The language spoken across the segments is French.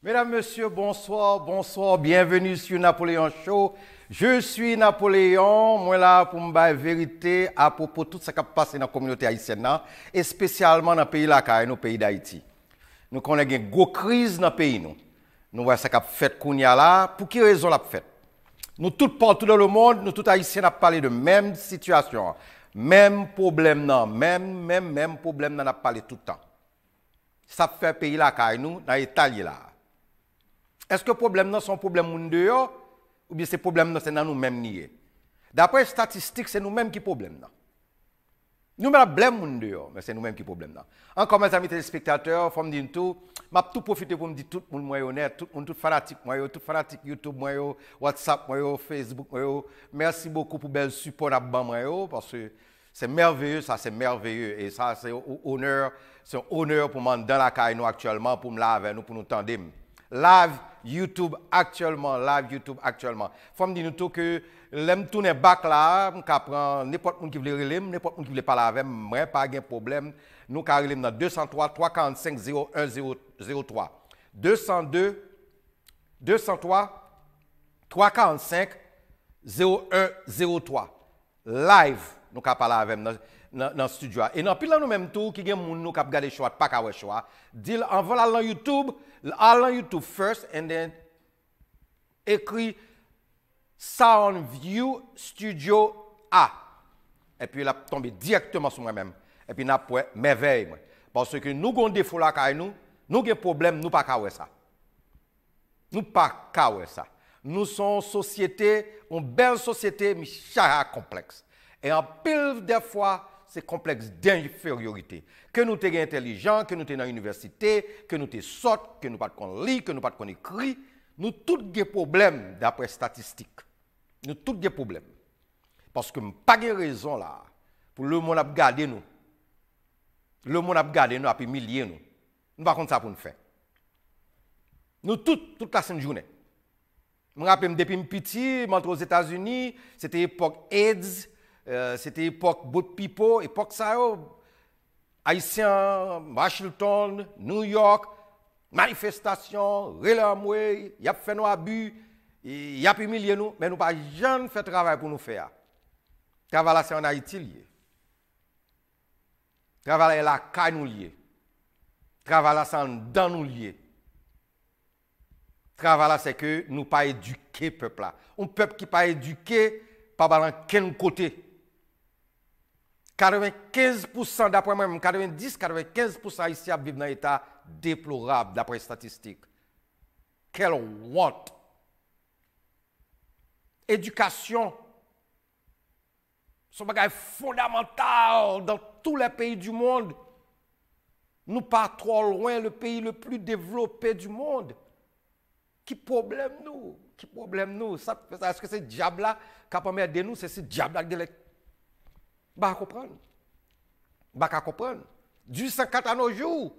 Mesdames, Messieurs, bonsoir, bonsoir, bienvenue sur Napoléon Show. Je suis Napoléon, moi là pour me dire la vérité à propos de tout ce qui a passé dans la communauté haïtienne, et spécialement dans le pays là, dans le pays d'Haïti. Nous connaissons une grosse crise dans le pays. Nous voyons ce qui a fait Kounia là. Pour quelle raison l'a fait? Nous tous partout dans le monde, nous tous haïtiens avons parlé de même situation, même problème, même problème, nous avons parlé tout le temps. Ça fait pays là, nous, dans l'Italie là. Est-ce que le problème c'est un problème dehors ou bien c'est problème c'est dans nous-mêmes niés? D'après les statistiques, c'est nous-mêmes qui problème. Nous ne blâmons dehors, mais c'est nous-mêmes qui problème. Encore mes amis téléspectateurs, faut me dire tout, m'a tout profiter pour me dire tout le monde honnête, tout le monde tout fanatique YouTube, WhatsApp, Facebook, merci beaucoup pour bel support à parce que c'est merveilleux, ça c'est merveilleux et ça c'est un honneur pour moi dans la caille nous actuellement pour me laver nous pour nous tendre. Live YouTube actuellement. Faut me dire tout que l'aime tourner back là, on prend n'importe qui veut relire, n'importe qui veut parler avec moi, pas de problème. Nous ca relire dans 203 345 0103. 203 345 0103. Live, nous ca parler avec dans le studio. Et dans pile nous même tout qui gen moun nous cap regarder choix pas ka choix. Dit en voilà dans YouTube, first and then écrit Soundview Studio A. Et puis il a tombé directement sur moi-même. Et puis n'a pas merveille parce que nous avons des défauts là nous avons problème, nous pas ka ça. Nous pas ka ça. Nous sommes société, une belle société mais chaque complexe. Et en pile des fois c'est complexe d'infériorité. Que nous sommes intelligents, que nous sommes dans l'université, que nous sommes sortes, que nous ne pouvons pas lire, que nous ne pouvons pas écrire, nous tous des problèmes d'après statistiques. Nous tous des problèmes. Parce que nous n'avons pas de raison là pour le monde à garder nous. Le monde à garder nous, à humilier nous. Nous ne pouvons pas ça pour nous faire. Nous toute la sainte journée. Je me rappelle depuis petit, je aux États-Unis, c'était l'époque AIDS. C'était l'époque Boat People, époque ça, Haïtien, Washington, New York, manifestation, Relamway, il y a fait nos abus, il y a humilié nous, mais nous pas jamais fait travail pour nous faire. Travail c'est en Haïti lié. Travail là caille nous lié. Travail c'est dans nous lié. Travail c'est que nous pas éduquer peuple là. Un peuple qui pas éduqué pas dans quel côté. 95% d'après moi, 90-95% ici vivent dans un état déplorable d'après les statistiques. Quelle honte! Éducation, c'est un bagage fondamental dans tous les pays du monde. Nous pas trop loin, le pays le plus développé du monde. Qui problème nous? Est-ce que c'est diable là qui a permis de nous? C'est ce diable là qui bah comprendre. Du 104 à nos jours.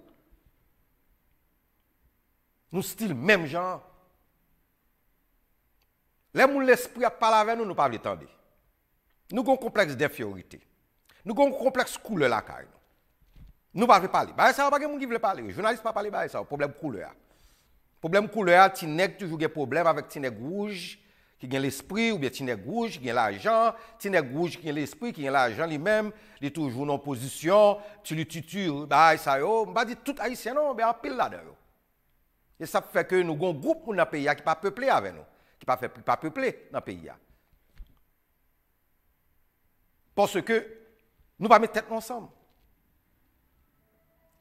Nous style même genre. Les gens l'esprit à parler avec nous, nous pas l'étendre. Nous avons un complexe d'infériorité. Nous avons un complexe couleur la caille. Nous pas parler. Bah ça pas quelqu'un qui veut parler. Les journalistes pas parler bah ça, problème couleur. Problème couleur, ti nèg toujours des problèmes avec ti nèg rouge qui gagne l'esprit, ou bien ti nèg rouge qui gagne l'argent, ti nèg rouge qui gagne l'esprit, qui gagne l'argent lui-même, il est toujours en position, tu le tutu, bah ça yo, on va dire tout haïtien non, mais en pile là-dedans. Et ça fait que nous avons un groupe dans le pays qui pas peuplé avec nous, qui pas peuplé dans le pays. Parce que nous pas mettre tête ensemble.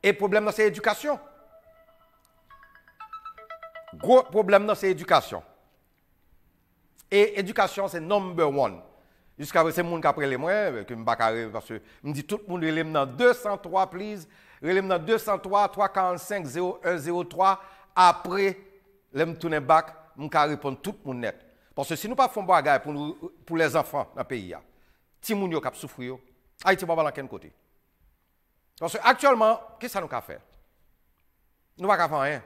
Et le problème c'est l'éducation. Gros problème c'est l'éducation. Et éducation, c'est number one. Jusqu'à présent, c'est le monde qui a pris les moyens, que je ne pas parce que je me dis tout le monde relève dans 203, please. Relève dans 203 345 0103. Après, je me tourne back, je vais répondre tout le monde net. Parce que si nous ne faisons pas de bagage pour les enfants dans le pays, si nous avons souffrir, Haïti va dans quel côté? Parce qu'actuellement, qu'est-ce que nous avons fait? Nous ne pouvons pas faire rien.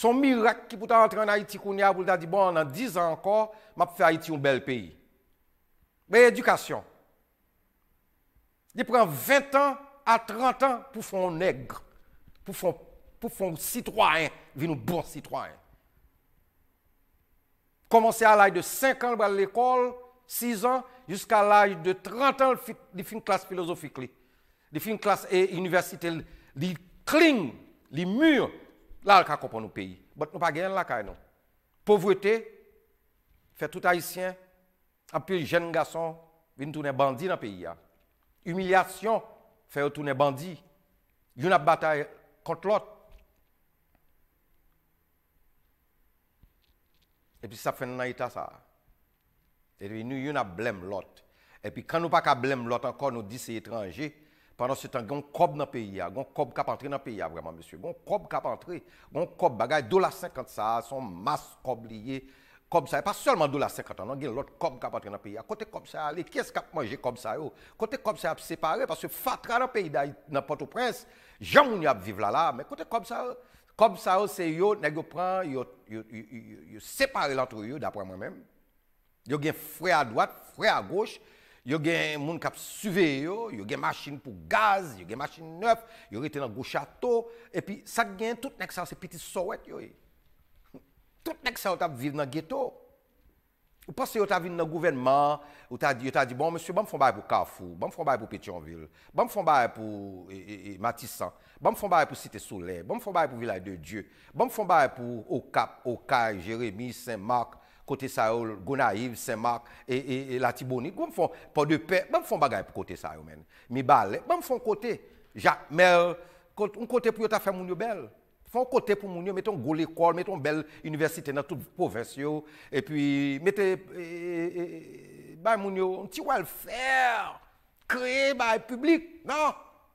Son miracle qui peut entrer en Haïti, pour dire, bon, dans 10 ans encore, je vais faire Haïti un bel pays. Mais l'éducation. Il prend 20 ans à 30 ans pour faire un nègre, pour faire pour faire un citoyen, vivre un bon citoyen. Commencer à l'âge de 5 ans à l'école, 6 ans, jusqu'à l'âge de 30 ans, il fait une classe philosophique. Il fait une classe université, il cligne, il mûr. Là, il comprend nos pays. Mais nous pas gagner là, non. Pauvreté, fait tout haïtien, un peu jeune garçon, vient tourner bandit dans le pays. Humiliation, fait tourner bandit. Il y a une bataille contre l'autre. Et puis ça fait un état ça. Et puis nous, on blâme l'autre. Et puis quand nous pas qu'à blâme l'autre encore, nous disons c'est étranger. Pendant ce temps, il y a un cob dans le pays, il y a un cob qui a entré dans le pays, vraiment, monsieur. Il y a un cob qui a entré, il y a un cob, bagay, $50 ça, son masse cob lié. Cob ça, pas seulement $50, non, il y a l'autre cob qui a entré dans le pays. À côté cob ça, qui est-ce qui a mangé cob ça? Côté cob ça a séparé, parce que fatra dans le pays, dans Port-au-Prince, gens n'y a vivre là, mais côté cob ça, c'est yo, nèg prend, yo séparé l'entre eux, d'après moi-même. Yo gen frère à droite, frère à gauche. Il y a des gens qui surveillent, il y a des machines pour gaz, il y a des machines neuves, il y a des gros châteaux. Et puis, ça gagne tout ça, c'est petit souhait. Tout ça, vous vivre dans le ghetto. Vous pensez que vous vivre dans le gouvernement, vous avez dit, bon, monsieur, je vais faire pour Carrefour, je vais faire pour Pétionville, je vais faire pour Matissan, je vais faire pour Cité Soleil, je vais faire pour Village de Dieu, je vais faire pour Ocap, Okaï, Jérémy, Saint-Marc, côté ça, Gonaïve, Saint-Marc et la Tibonite. Je vais faire pour de paix, je vais faire des pour côté ça. Mais balai, je vais faire côté Jacques Mel, un côté pour faire mon belle. Font côté pour moun yo, mettons une bonne école, mettons une belle université dans toute province yo, et puis mettez moun yo un petit welfare, créer bail public. Non,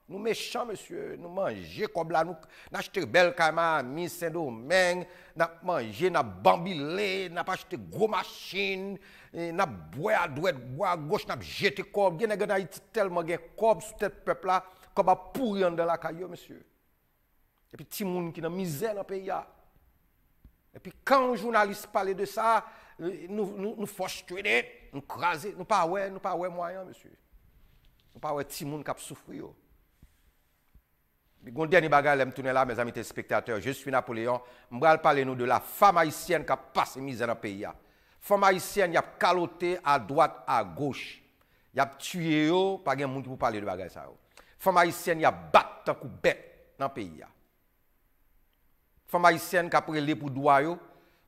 nous méchants monsieur, nous manger comme là, nous acheter belle kama, mi Saint-Domingue, n'a manger, n'a bambilé, n'a pas acheter gros machine, n'a boire à droite, boire à gauche, n'a jeter corps, gen nèg Haïti tellement gen corps sur tête peuple là, comme a pourri dans la caillou monsieur. Et puis, petit monde qui est dans la misère dans le pays. Et puis, quand un journaliste parle de ça, nous frustrons, nous crasons, nous pas moyen, monsieur. Nous pas ouais petit monde qui a souffert. Le dernier bagage, je me tourne là, mes amis téléspectateurs, je suis Napoléon. Je vais parler de la femme haïtienne qui a passé misère dans le pays. La femme haïtienne, qui a caloté à droite, à gauche. Il a tué, pas de monde qui peut parler de bagage. La femme haïtienne, qui a battu un coup bête dans le pays. Femme haïtienne qui a prélé pour droit,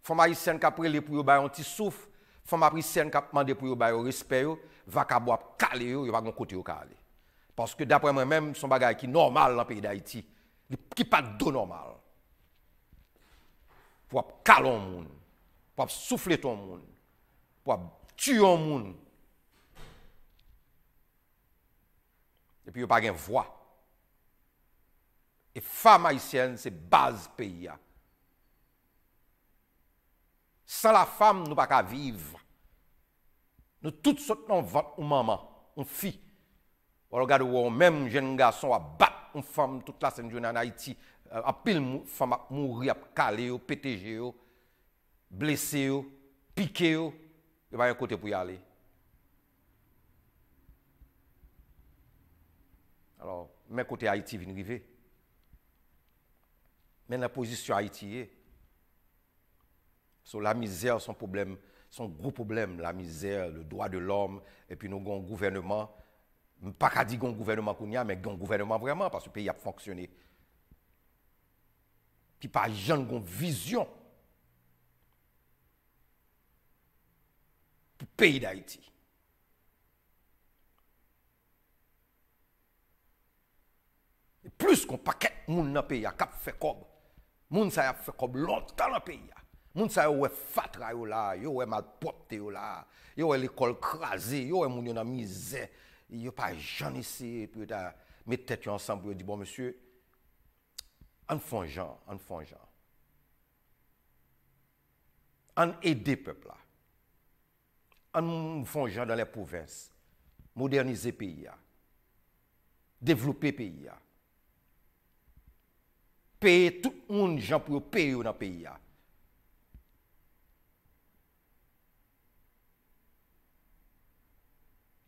femme haïtienne qui a prélé pour yon un petit souffle, femme haïtienne qui a demandé pour yon respect, va ka boire calé yo, va gon côté yo calé. Parce que d'après moi-même, son bagage qui normal dans le pays d'Haïti, qui pas de normal. Pour caler un monde, pour souffler ton monde, pour tuer un monde. Et puis, il n'y a pas de voix. Et femme haïtienne, c'est base pays. Sans la femme, nous ne pouvons pas vivre. Nous tous sommes dans votre maman, une fille. Regardez où même jeune garçon a battre une femme toute la journée en Haïti. En pile femme a mourir, a calé, pété, blessé, piqué. Il va y a un côté pour y aller. Alors, mes côté Haïti vient arriver. Mais la position Haïti, sur la misère, son problème, son gros problème, la misère, le droit de l'homme, et puis nous avons un gouvernement, pas qu'à dire un gouvernement qu'on y a, mais un gouvernement vraiment, parce que le pays a fonctionné. Puis pas gens qui ont vision pour le pays d'Haïti. Et plus qu'on paquet de monde dans le pays, a fait comme. Moun sa a fait comme longtemps dans le pays. Moun sa yo fatra yo là, yo malpropre yo là, yo l'école crasée, yo moun yo dans misère. Yo pas jamais ici puis ta mettre tête ensemble pour dire bon monsieur, on font genre, on font genre. On aider peuple là. On font genre dans les provinces. Moderniser pays. Développer pays. Payer tout le monde gens pour payer dans le pays.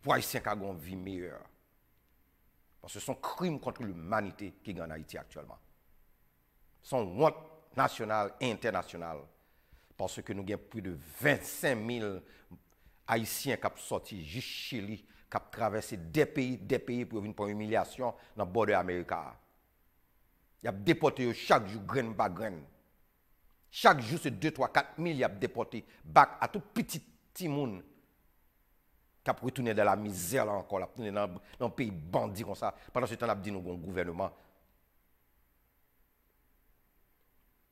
Pour Haïtiens qui ont une vie meilleure. Parce que ce sont crimes contre l'humanité qui est en Haïti actuellement. Son honte nationale et internationale. Parce que nous avons plus de 25 000 Haïtiens qui sont sortis juste Chili, qui ont traversé des pays pour venir pour une humiliation dans le bord de l'Amérique. Ils ont déporté chaque jour, grain par grain. Chaque jour, c'est 2, 3, 4 000, ils ont déporté back à tout petit monde qui a retourné dans la misère là encore, là, dans un pays bandit comme ça. Pendant ce temps, on a dit nous avons un gouvernement.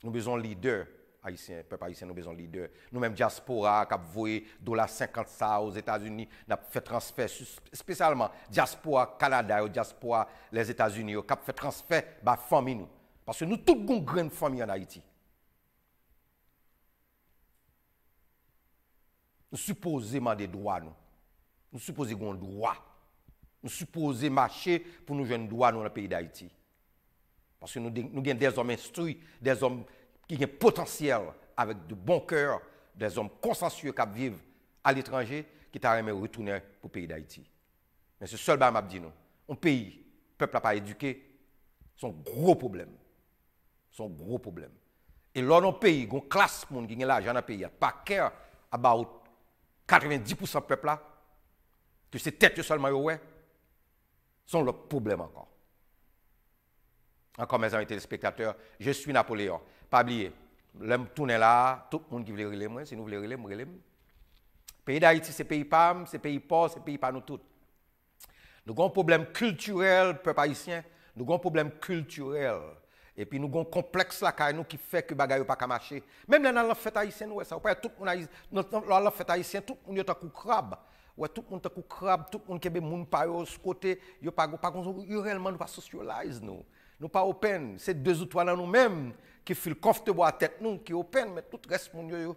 Nous avons besoin de leaders haïtiens, peuple haïtien, nous avons besoin de leaders. Nous-mêmes, diaspora, qui a voué $50 ça aux États-Unis, nous avons fait transfert, spécialement diaspora Canada, diaspora les États-Unis, qui a fait transfert de la famille. Nous. Parce que nous, tous avons une grande famille en Haïti. Nous supposons des droits, nous. Nous supposons qu'on droit. Nous supposons marcher pour nous jouer droit dans le pays d'Haïti. Parce que nous avons des hommes instruits, des hommes qui ont un potentiel avec de bon cœur, des hommes consensueux qui vivent à l'étranger, qui t'a aimé retourner pour le pays d'Haïti. Mais ce seul m'a dit nous, un pays, le peuple n'a pas éduqué, c'est un gros problème. C'est un gros problème. Et là, dans le pays, il y a une classe qui a l'argent dans le pays, il n'y a pas cœur about 90% du peuple là, que c'est tête seulement, ouais, sont le problème encore. Encore, mes amis téléspectateurs, je suis Napoléon. Pas oublier, l'homme tourne là, tout le monde qui veut relayer moi, si nous voulons relayer, relayer. Pays d'Haïti, c'est pays PAM, c'est pays pauvre, c'est pays pas nous tous. Nous avons un problème culturel, peuple haïtien, nous avons un problème culturel. Et puis nous avons un complexe là, nous qui fait que les bagages ne pas marcher. Même dans la fête haïtienne, ça tout le monde dans la fête haïtienne, tout le monde est un crabe. Ouais, tout le monde est un crabe, tout le monde qui est moun pa yo ce côté, yo pas réellement nous pas socialize nous. Nous pas open, c'est 2 ou 3 dans nous-mêmes qui feel comfortable à tête nous qui open mais tout reste moun yo.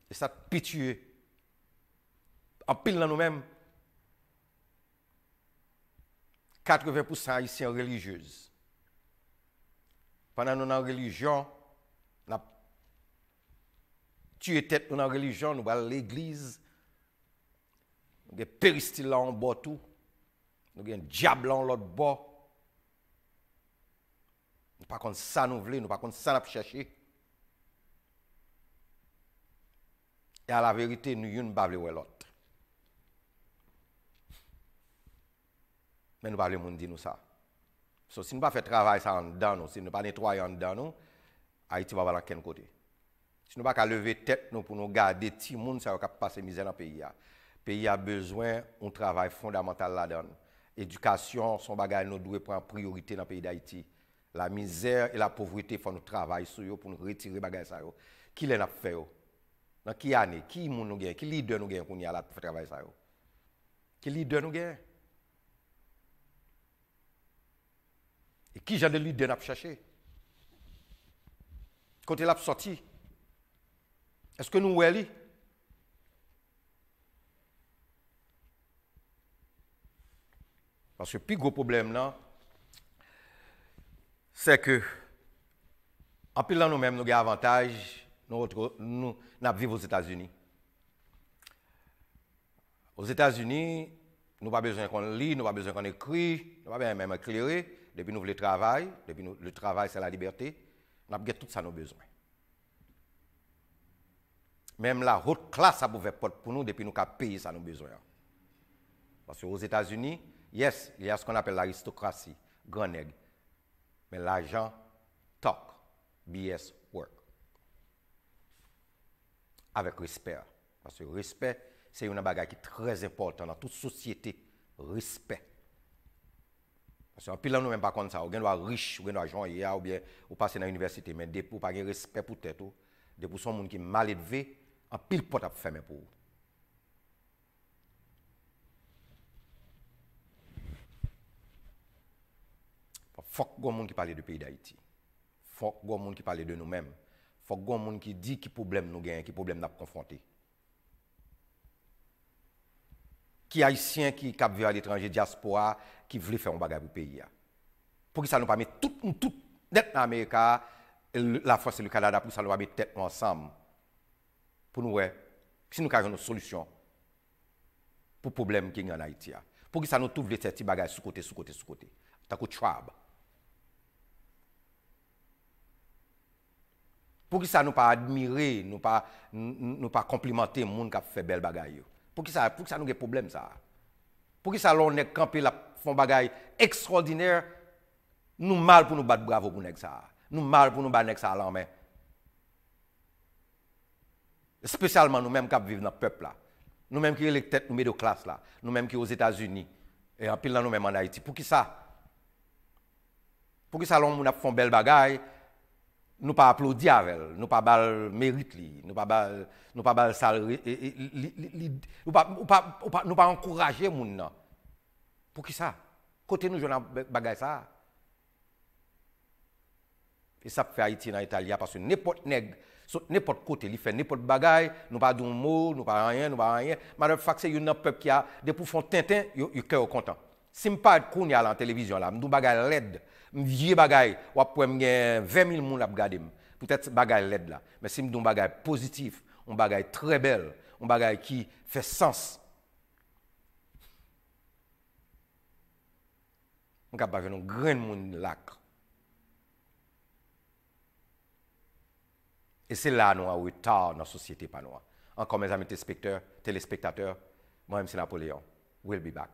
Et ça pitié. En pile dans nous-mêmes 80% haïtiens religieuses. Pendant nous dans la religion, nous avons tué tête dans la religion, nous allons à l'église, nous avons des péristyles là en bas tout, nous avons un diable en l'autre bas. Nous pas contre ça nous voulons, nous pas contre ça nous chercher. Et à la vérité, nous ne pas voulons l'autre. Mais nous ne parlons pas de nous ça. So, si nous ne pas faire travail ça en dedans, nous, si nous ne pas nettoyer en dedans, nous, Haïti va aller à quel côté. Si nous ne pas lever tête nous, pour nous garder tout le monde, ça va passer misère dans le pays. Le pays a besoin d'un travail fondamental là-dedans. L'éducation, son bagage, nous devons prendre priorité dans le pays d'Haïti. La misère et la pauvreté, il faut nous travailler sur eux pour nous retirer les bagages. Qui les a fait? Dans quelle année? Qui nous gagne? Qui leader nous gagne pour nous faire travail ça? Qui leader nous gagne? Et qui j'ai de leader n'a cherché? Côté l'a sorti. Est-ce que nous voyons? Parce que le plus gros problème là, c'est que en plus là nous-mêmes nous avons avantage, nous vivons aux États-Unis. Aux États-Unis, nous n'avons pas besoin qu'on lit, nous n'avons pas besoin qu'on écrit, nous n'avons pas même éclairer. Depuis nous voulons travailler, depuis le travail c'est la liberté, nous avons tout ça nos besoins. Même la haute classe a ouvert porte pour nous depuis nous avons payé ça nos besoins. Parce qu'aux États-Unis, yes, il y a ce qu'on appelle l'aristocratie, grand nègre. Mais l'argent talk, BS work. Avec respect. Parce que respect, c'est une bagarre qui est très importante dans toute société. Respect. Parce qu'en pile, nous même pas comme ça. Ou bien doit riche, ou bien doit joindre, ou bien ou passer dans l'université. Mais dès pour pas avoir respect pour tête, dès pour son monde qui est mal élevé, en pile porte à fermer pour vous. Faut que les gens qui parlent du pays d'Haïti. Faut que les gens qui parlent de nous-mêmes. Faut que les gens qui disent qui problème nous gagnent, qui problème nous confrontés. Qui haïtien qui cap vivre à l'étranger diaspora qui veut faire un bagage pour le pays. Pour que ça nous permette tout net dans l'Amérique, la France et le Canada, pour que ça nous permette tête ensemble. Pour nous, si nous avons une solution pour le problème qui est en Haïti. Pour Pour qui ça nous trouve les petits bagages sous côté, sous côté, sous côté. T'as coup chouab. Pour qui ça nous pas admirer, nous pas complimenter les gens qui fait belle bagaille. Pour qui ça nous a des problèmes ça. Pour qui ça l'on est campé la font bagaille extraordinaire, nous mal pour nous battre bravo pour nèg ça. Nous mal pour nous battre nèg ça à l'en spécialement nous-mêmes qui vivons dans le peuple là. Nous-mêmes qui sommes les têtes, nous mettons classe là. Nous-mêmes qui sommes aux États-Unis. Et en pile là, nous-mêmes en Haïti. Pour qui ça? Pour qui ça, l'on a fait belle bagaille, nous pas applaudir avec elle, nous pas bal mérite li, nous pas bal salary, nous pas encourager moun nan. Pour qui ça? Côté nous joue bagaille ça. Et ça fait Haïti dans l'Italie parce que n'importe nèg n'importe côté, il fait n'importe bagaille, nous pas d'un mot, nous pas rien. Madame Fax, c'est un peuple qui a des pour font tintin, il cœur content. Si me pas qu'on y a la télévision là, nous bagaille LED, vieux bagaille, ou après 20 000 moun la regarder. Peut-être bagaille LED là, mais si me don bagaille positif, un bagaille très belle, un bagaille qui fait sens. On capable un grand monde là. Et c'est là nous avons retard dans la société pas nous. Encore mes amis téléspectateurs, moi-même c'est Napoléon. We'll be back.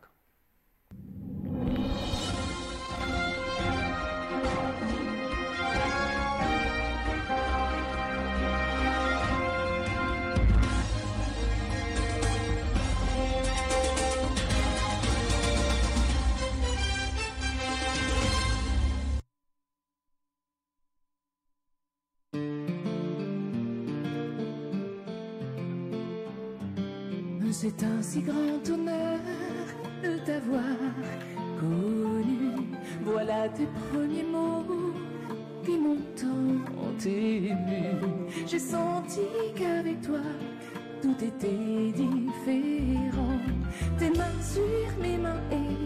C'est un si grand honneur de t'avoir connu. Voilà tes premiers mots qui m'ont tant ému. J'ai senti qu'avec toi tout était différent. Tes mains sur mes mains et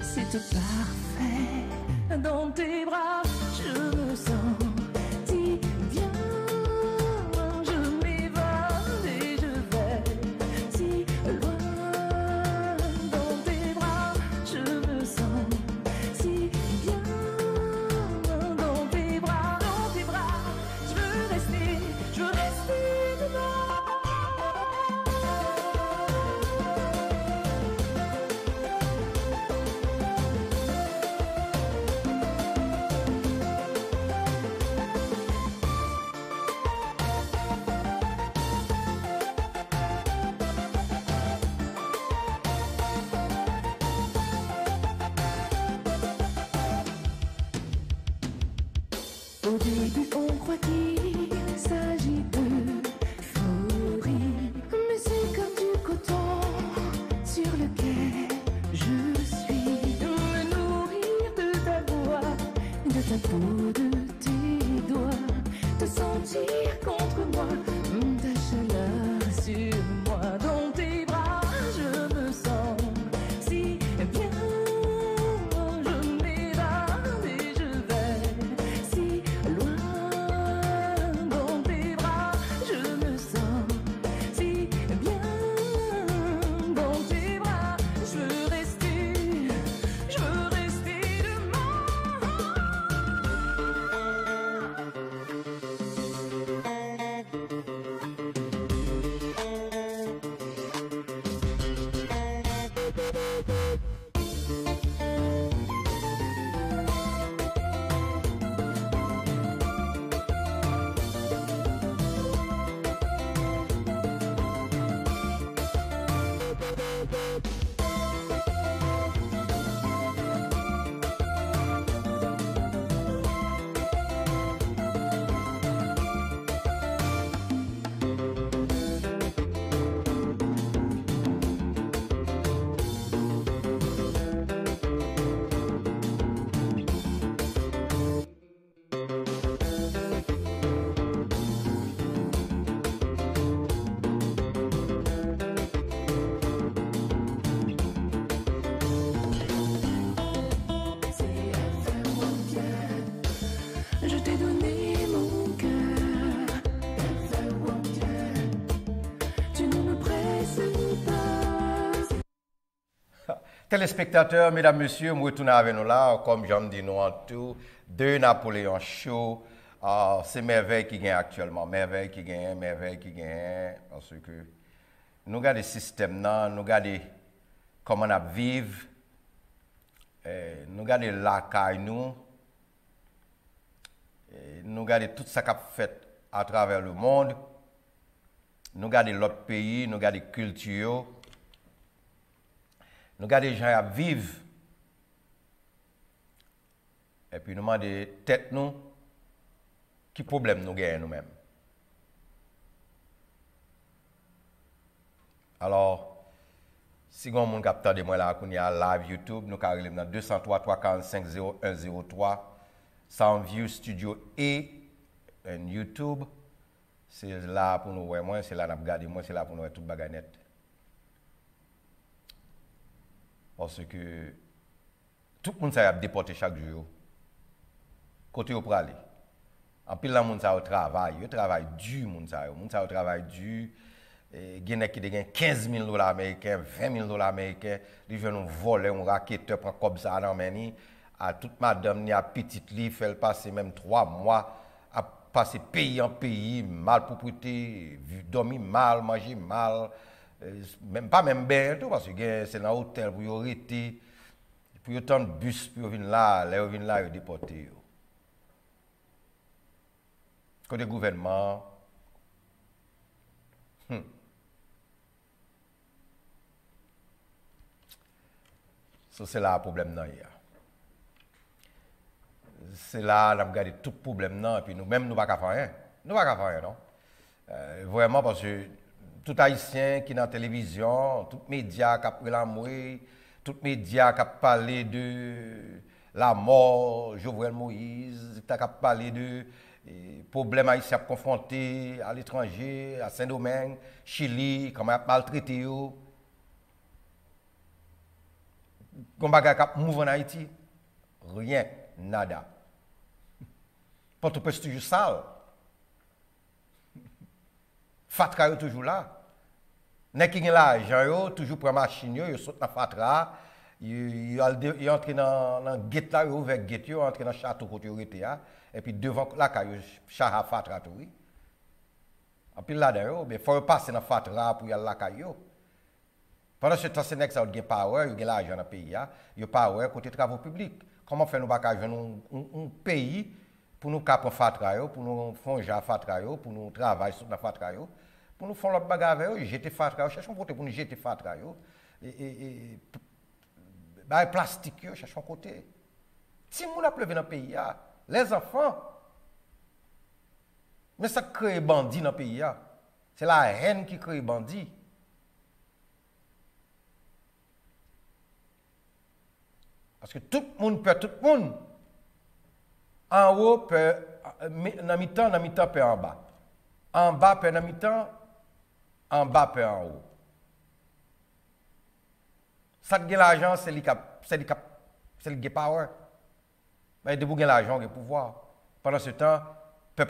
c'est tout parfait. Dans tes bras, je me sens si bien. Au début, on croit qu'il s'agit de euphorie, mais c'est comme du coton sur lequel je suis. Me nourrir de ta voix, de ta peau, de tes doigts, te sentir contre moi, ta chaleur sur moi. Dans tes bras, je me sens si bien. Téléspectateurs, mesdames, messieurs, nous retournons avec nous là, comme j'en dis nous en tout, de Napoléon Show. C'est merveille qui gagne actuellement, merveille qui gagne, parce que nous regardons le système, nous regardons comment on vivre, nous regardons la caille, nous regardons tout ce qu'on a fait à travers le monde, nous regardons l'autre pays, nous regardons la culture. Nous regardons les gens à vivre. Et puis nous demandons tête nous, qui problème nous gagnons nous-mêmes. Alors, si vous avez capté de moi là, qu'on y a live YouTube, nous avons dans 203 345 0103, Soundview Studio et YouTube. C'est là pour nous voir moi, c'est là pour nous regarder moi, c'est là pour nous voir toute baganette. Parce que tout le monde a déporté chaque jour. Côté au aller. En pile, le monde a travail. Il travaille dur, le monde a travail dur. Il y a qui gagne 15 000 $ américains, 20 000 $ américains. Ils viennent voler, un raquetteur, prend comme ça dans les à toute madame, ni à petite lit, fait passer même 3 mois à passer pays en pays, mal propriété, dormir mal, manger mal. Même pas même bien tout parce que c'est dans l'hôtel pour y arrêter pour y attendre bus pour venir là les venir là déporter côté gouvernement ça c'est là le problème là c'est là on a regardé tout problème là et puis nous même nous pas faire rien non vraiment parce que tout haïtien qui est dans la télévision, tout média qui a pris la mouille, tout média qui a parlé de la mort, Jovenel Moïse, qui a parlé de problèmes haïtiens confrontés à l'étranger, à Saint-Domingue, Chili, comment il a maltraité. Comment il a mouvé en Haïti? Rien, nada. Port-au-Prince toujours sale. Fatra est toujours là. N'est qui a l'argent, toujours prend machine, il saute dans Fatra, il entre dans le gate là, il ouvre le gate, il entre dans le château côté et puis devant la caille, Chaha Fatra tout oui. Et puis là dedans, il faut passer dans Fatra pour y aller la caille. Pendant ce temps, c'est que ça a power, il a l'argent dans le pays, il a power côté travaux publics. Comment faire nous pas un pays pour nous caper Fatra, pour nous fonger Fatra, pour nous travailler sur la Fatra? Pour nous faire l'autre bagarre avec eux, jeter fatra, cherchons côté pour nous jeter fatra, et plastique, cherchons côté. Si nous a pleuvé dans le pays, les enfants, mais ça crée bandit dans le pays, c'est la haine qui crée bandit. Parce que tout le monde perd tout le monde. En haut, perd, dans mi-temps, perd en bas. En bas, perd dans mi-temps. En bas, peu en haut. Ça qui l'argent, c'est le power. Mais de vous gagner l'argent, le pouvoir. Pendant ce temps, le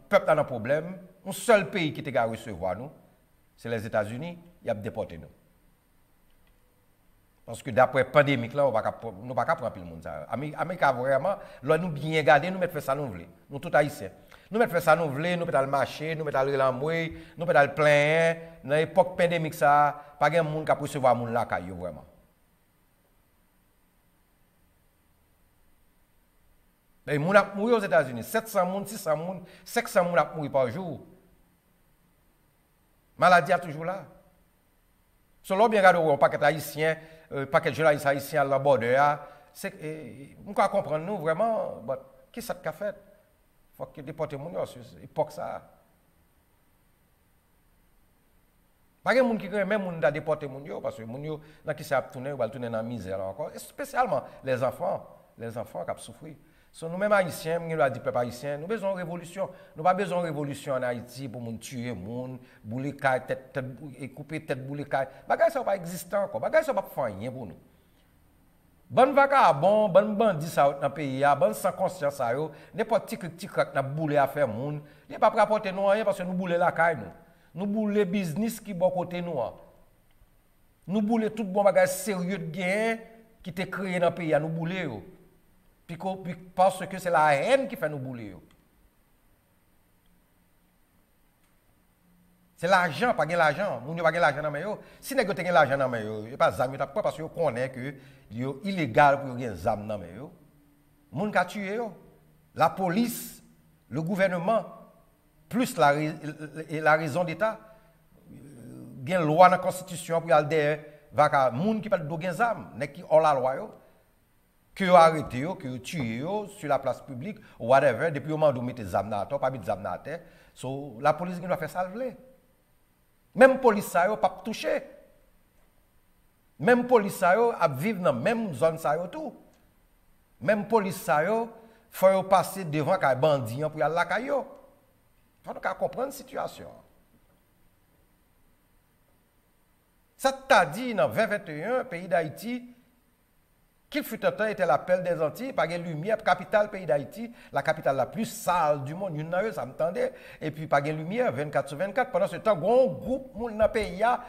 peuple a un problème. Un seul pays qui te recevoir nous, c'est les États-Unis, il a déporté nous. Parce que d'après la pandémie, là, nous ne pouvons pas prendre le monde. L'Amérique a vraiment, là, nous bien garder, nous mettons ça nous voulons. Nous tous haïtiens. Nous mettons ça nous voulons, nous mettons le marché, nous mettons le l'amoué, nous mettons le plein. Dans l'époque pandémique, ça, pas de monde qui a recevoir le monde là, vraiment. Les gens ont mouru aux États-Unis. 700 personnes, 600 personnes, 500 personnes ont mouru par jour. La maladie est toujours là. Selon bien regarder un paquet haïtien, paquet de jeunes haïtiens à la bordure, on peut comprendre nous vraiment, qu'est-ce que ça a fait? Il faut que déporter les gens, c'est époque ça. Pas de gens qui crée même monde à déporter les gens, parce que les gens qui savent tourner, ils vont tourner dans la misère encore. Et spécialement les enfants qui ont souffert. So, nous-mêmes haïtiens, nous avons dit peuple haïtien, nous avons besoin de révolution. Nous n'avons pas besoin de révolution en Haïti pour nous tuer, nous bouler tête, couper tête, bouler caille. Bagay ça va pas exister encore. Bagay ça va pas faire rien pour nous. Bonne vagabond, bonne bandit ça dans le pays, bonne sans conscience ça yo, n'importe petit crack n'a boulé à faire moun, il pas rapporter nous rien parce que nous bouler la caille nous. Nous bouler business qui bon côté nous. Nous boulons tout bon bagage sérieux de gain qui était créé dans le pays, nous boulons. Puis parce que c'est la haine qui fait nous bouler. C'est l'argent, pas l'argent. Nous n'avons pas l'argent dans main. Si nous avons l'argent dans main, il n'y a pas d'argent parce que nous connaissons que c'est illégal pour avoir des armes dans main. Moun ka tué. La police, le gouvernement, plus la raison d'État, il y a une loi dans la Constitution pour aller derrière les gens qui parlent de des armes, qui ont la loi, qui ont arrêté, qui ont tué sur la place publique, ou whatever, depuis le moment où vous mettez des armes dans la terre, pas mettre des armes dans la terre. So, la police doit faire ça. Même la police n'a pas touché. Même la police a vivre dans la même zone. Même la police il faut passer devant les bandits pour aller à la caillou. Il faut comprendre la situation. Ça t'a dit dans 2021, pays d'Haïti, qu'il fut un temps était l'appel des Antilles, par une lumière, capitale pays d'Haïti, la capitale la plus sale du monde, une ça m'entendait, et puis par une lumière, 24 sur 24. Pendant ce temps, un groupe dans le pays qui a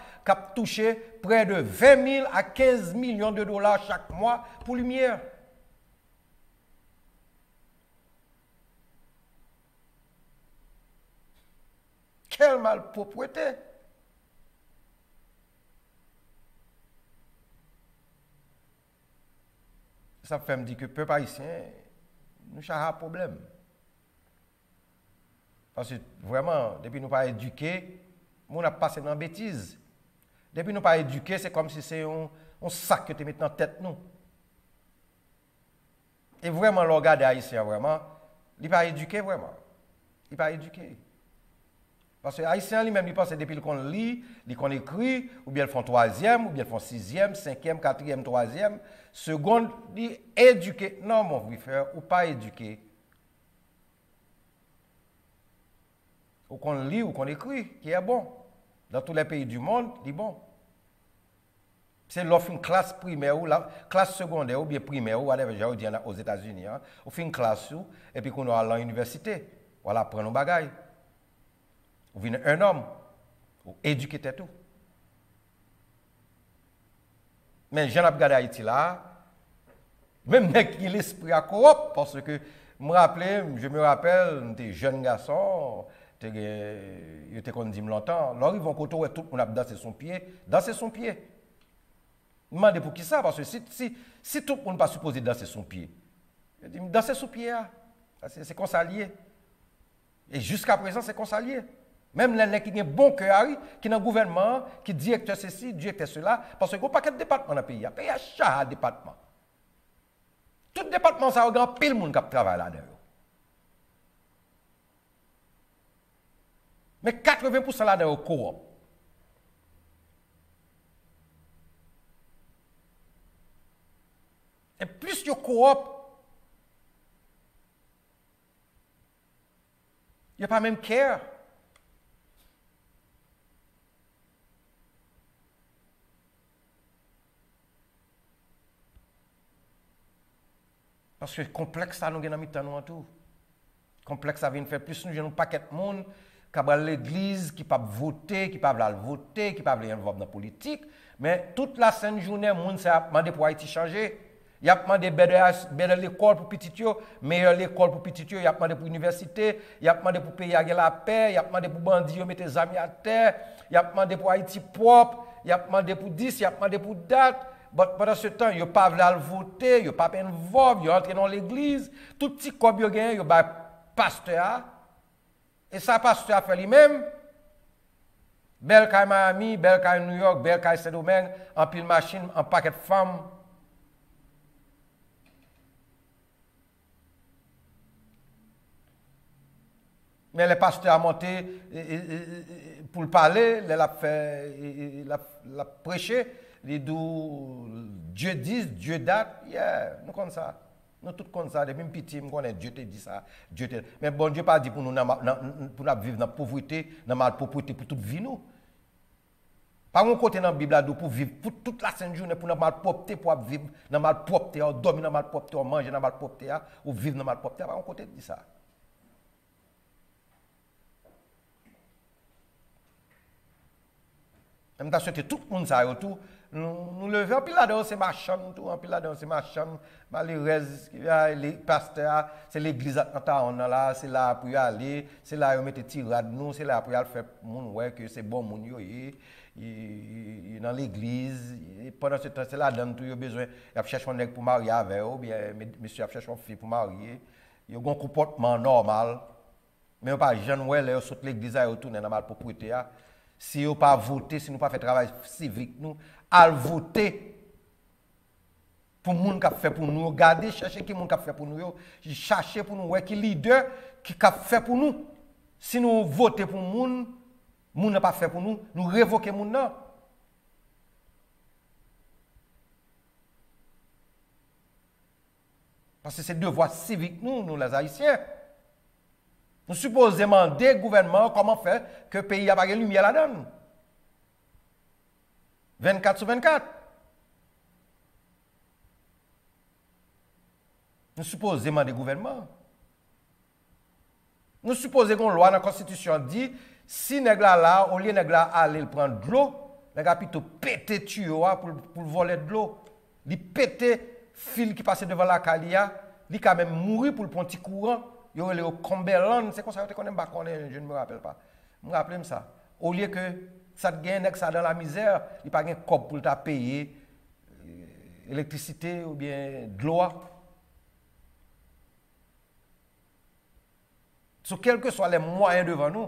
touché près de 20 000 à 15 millions de dollars chaque mois pour lumière. Quelle malpropreté! Ça fait me dire que le peuple haïtien, nous avons un problème. Parce que vraiment, depuis que nous ne sommes pas éduqués, nous avons passé dans la bêtise. Depuis que nous ne sommes pas éduqués, c'est comme si c'est un sac que tu mets dans la tête. Nous. Et vraiment, le regard des Haïtiens, vraiment, il n'est pas éduqué, vraiment. Il n'est pas éduqué. Parce que les Haïtiens lui-même, ils pensent depuis qu'on lit, qu'on écrit, ou bien ils font troisième, ou bien ils font sixième, cinquième, quatrième, troisième. Seconde, ils éduqué. Non, mon frère, ou pas éduqué. Ou qu'on lit, ou qu'on écrit, qui est bon. Dans tous les pays du monde, il est bon. C'est l'offre une classe primaire, ou la classe secondaire, ou bien primaire, ou whatever, j'ai dit aux États-Unis. Hein. On fait une classe, et puis qu'on a à l'université. Voilà, prendre nos bagages. Ou venez un homme, ou éduquer tout. Mais j'en ai regardé Haïti là, même qui l'esprit à coop, parce que je me rappelle, j'étais jeune garçon, j'étais comme dit longtemps, alors ils vont côté tout le monde a dansé son pied. Je me demande pour qui ça, parce que si tout le monde n'est pas supposé danser son pied, je dis, danser son pied, c'est qu'on s'allie. Et jusqu'à présent, c'est qu'on s'allie. Même les gens qui ont un bon cœur, qui sont dans le gouvernement, qui directeur ceci, directeur cela, parce qu'il n'y a pas de département dans le pays. Il y a chaque département. Tout département, ça a un grand pile de monde qui travaille là-dedans. Mais 80% là-dedans est coop. Et plus il y a coop, il n'y a pas même care. Parce que complexe ça nous gagne dans nous tout. Complexe ça vient faire plus nous un paquet de monde qui va à l'église, qui pas voter, qui pas voter, qui pas aller dans la politique, mais toute la sainte journée monde ça demandé pour Haïti changer. Il a demandé better l'école pour petit yo, meilleure l'école pour petit yo, il a demandé pour l'université, il a demandé pour payer la paix, il a demandé pour bandits mettre les amis à terre, il a demandé pour Haïti propre, il a demandé pour 10, il a demandé pour date. Pendant ce temps, il n'y a pas voter, il n'y a pas peine vote, il entré dans l'église, tout petit comme il y a un pasteur. Et ça, pasteur a fait lui-même. Belle caille Miami, belle caille New York, belle caille Saint-Domingue, en pile machine, en paquet de femmes. Mais les pasteurs ont monté pour le parler, il a prêché. Les Dieu dit, Dieu date, yeah, nous comme ça. Nous tous comme ça, depuis petit, nous connaissons Dieu te dit ça. Mais bon Dieu pas dit pour nous vivre dans la pauvreté, dans la malpropreté pour toute vie nous. Par un côté dans la Bible, pour vivre pour toute la sainte journée, pour la malpropreté, pour vivre dans la malpropreté, dormir dans la malpropreté, manger dans la malpropreté, ou vivre dans la malpropreté, par un côté dit ça. Même si tout le monde ça autour, nous lever, en pile là-dedans, c'est machin, tout, en pile là-dedans, c'est machin, malheureuse, les pasteurs, c'est l'église on là, c'est là pour y aller, c'est là où mettre tirade nous, c'est là pour y aller faire moun ouais que c'est bon moun yo dans l'église, pendant ce temps, c'est là-dedans tout, il a besoin, il a cherché un nègre pour marier avec ou bien monsieur a cherché une fille pour marier, il a un comportement normal, mais pas jeune ouais, là, saute l'église et retourner dans la propriété. Si vous pas voté, si nous pas fait travail civique, nous, à voter pour les gens qui fait pour nous, regardez, chercher qui qui fait pour nous, chercher pour nous, qui leader qui fait pour nous. Si nous votons pour les gens n'a pas fait pour nous, nous révoquons les gens. Parce que c'est devoir civique nous les Haïtiens. Nous supposons demander au gouvernement comment faire que le pays n'a pas de lumière là-dedans. 24 sur 24. Nous supposons demander au gouvernement. Nous supposons qu'une loi dans la Constitution dit si nèg là, au lieu nèg là aller prendre de l'eau, nèg a plutôt péter tuyau pour voler de l'eau. Il péter fil qui passe devant la calia, il quand même mourir pour le petit courant. Il y a le Cumberland, c'est comme ça que je ne me rappelle pas. Je me rappelle ça. Au lieu que ça gagne ça dans la misère, il n'y a pas de cop pour payer l'électricité ou bien de l'eau. So, quels que soient les moyens devant nous,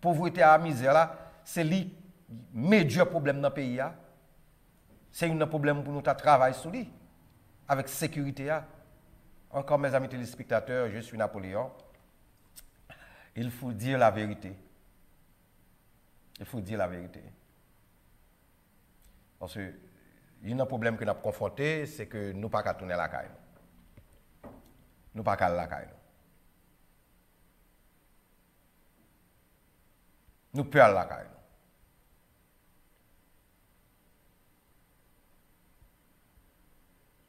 pauvreté à la misère, là, c'est le majeur problème dans le pays. C'est un problème pour nous travailler sur lui, avec sécurité. Encore mes amis téléspectateurs, je suis Napoléon. Il faut dire la vérité. Il faut dire la vérité. Parce que il y a un problème que nous avons confronté, c'est que nous ne pouvons pas tourner la caille. Nous ne pouvons pas la caille. Nous perdons la caille.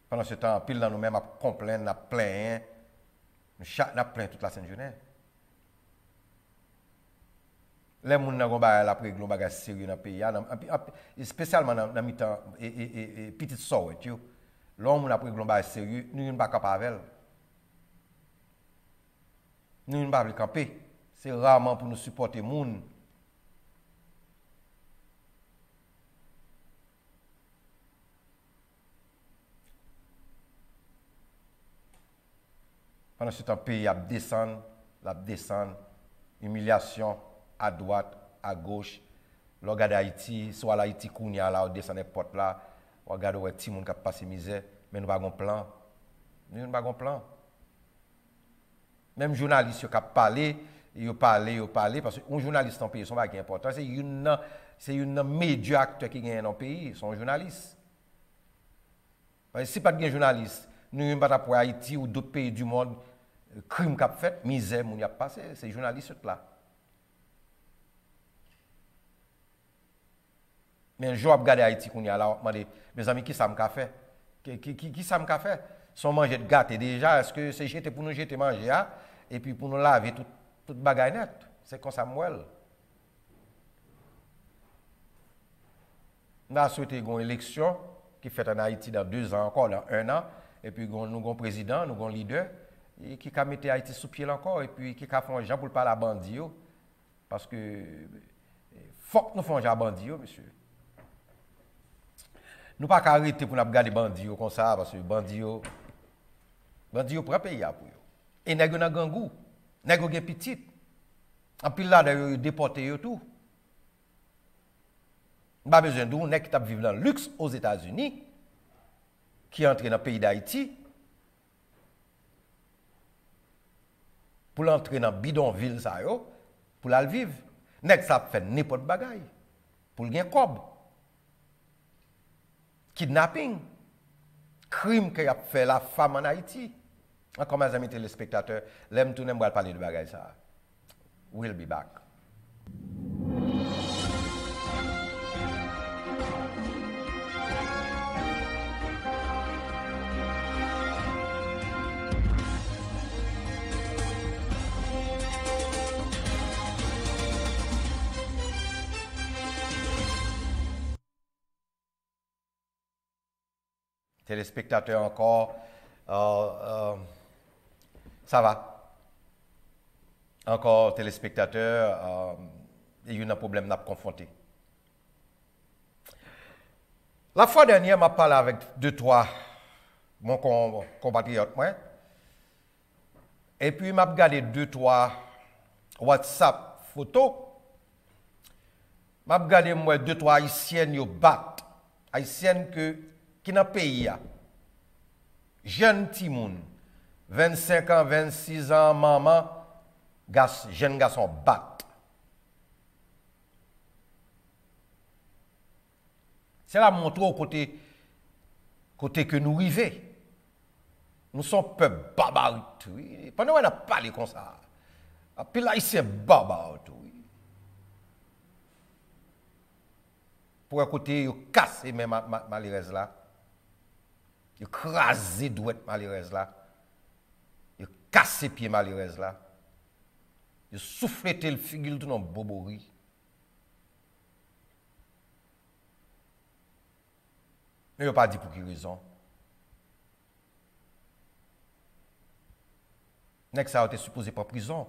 Pendant ce temps, pile dans nous-mêmes, à complaindre, à plaindre, à plaindre toute la Sainte-Journée. Les gens qui ont après le bagage sérieux dans le pays, spécialement dans le temps et petite soeur, l'homme qui a pris le bagage sérieux, nous ne sommes pas capables avec. Nous ne sommes pas camper. C'est rarement pour nous supporter les gens. Pendant ce temps, le pays a descendu, humiliation à droite, à gauche. Le regarde Haïti, soit l'Haïti Kounia, là, on descend les portes là, on regarde où est-ce qui a passé misère, mais nous n'avons pas de plan. Nous n'avons pas de plan. Même journaliste qui a parlé, parce qu'un journaliste dans le pays, c'est pas important. C'est une média acteur qui gagne dans le pays, c'est un journaliste. Parce que si pas de journaliste, nous ne pouvons pas pour Haïti ou d'autres pays du monde, crime qu'a fait, misère, moun y a passé, c'est les journalistes là. Mais un jour, je regarde Haïti, qu'on y a là, je me dis, mes amis, qui ça m'a fait? Qui ça m'a fait? Son manger de gâté déjà, est-ce que c'est jeter pour nous jeter manger, et puis pour nous laver toute bagaille net? C'est comme ça, moi. On a souhaité une élection qui fait en Haïti dans 2 ans, encore dans 1 an, et puis nous avons un président, nous avons un leader, et qui a mis Haïti sous pied encore, et puis qui a fait un gens pour parler à bandit. Parce que faut que nous fassions un gens à bandit, monsieur. Nous ne pouvons pas arrêter pour nous regarder bandit comme ça, parce que bandit prend pays pour eux. Et nous avons un gangou, nous avons un petit. En plus là, nous déporté tout. Nous n'avons pas besoin de nous qui vivent dans le luxe aux États-Unis, qui entre dans le pays d'Haïti, pour entrer dans le bidonville, pour la vivre. Nek ça fait n'importe bagaille. Pour le gain cob. Kidnapping. Crime qu'il a fait la femme en Haïti. Encore mes amis téléspectateurs, l'aime tout n'aime pas parler de bagaille ça. We'll be back. téléspectateurs encore. Ça va. Encore téléspectateurs, il y a un problème à confronter. La fois dernière, je parlé avec deux, trois mon compatriotes. Et puis, je regardé deux, trois WhatsApp photos. Je regardé deux, trois haïtiennes qui battent. Haïtiennes qui dans le pays. Jeune Timoun, 25 ans, 26 ans, maman, jeune garçon battent. C'est là montrer au côté que nous vivons. Nous sommes peuple barbare. Oui. Pendant qu'on a parlé comme ça, puis là, c'est barbare. Oui. Pour un côté, ils cassent même malheureuse là. Ils crasent les douettes malheureuse là. Ils cassent les pieds malheureuse là. Ils soufflent le figure de nos boboris. Mais ils n'ont pas dit pour quelle raison. Nex ça a été supposé prendre prison.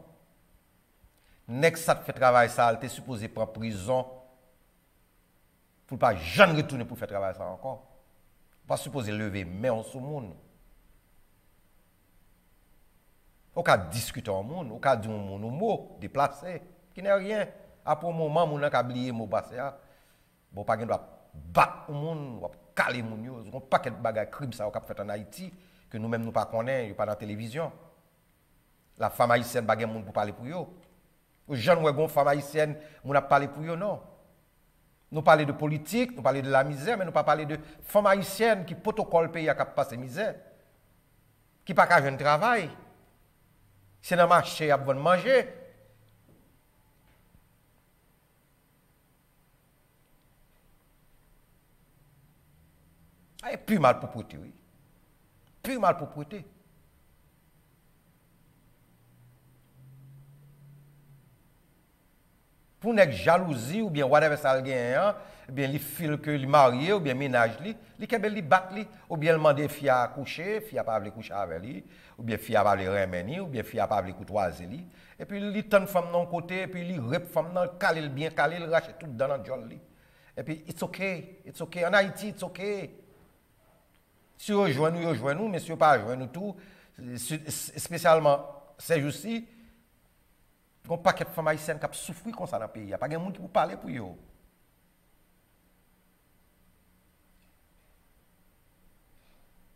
Nex ça fait travail ça a été supposé prendre prison. Pour ne pas jamais retourner pour faire travail ça encore. Pas supposé lever main en sous monde. Au cas discuter en monde, au cas dire un mot déplacé qui n'est rien. Après un moment on a oublié mot passé. Bon pas doit battre au monde, caler moun yo, on paquet de bagages crimes ça qu'a fait en Haïti que nous-mêmes nous pas connaît, pas dans la télévision. La femme haïtienne bagay moun pour parler pour yo. Ou jeune ouais gon femme haïtienne moun a parler pour yo non. Nous parler de politique, nous parler de la misère, mais nous pas parler de femme haïtienne qui protocole pays à cap passer misère. Qui pas ka jeune travail. C'est dans marché à bon manger. Et plus mal pour prêter, oui. Plus mal pour prêter. Pour une jalousie ou bien whatever ça le gagne, ou bien il file que il marié ou bien ménage li, il kebel li bat li, ou bien il demande fille à coucher, fille a pas veut coucher avec lui, ou bien fille a pas veut remenir, ou bien fille a pas veut courtoiser li, et puis il tente femme non côté, et puis il rep femme non calé bien calé, il rache tout dans le jol li. Et puis it's okay. En Haïti it's okay. Si vous rejoignez nous, mais si vous pas rejoignez nous tout, spécialement ces jours-ci, il y a un paquet de femmes haïtiennes qui souffrent comme ça dans le pays. Il n'y a pas de monde qui peut parler pour eux.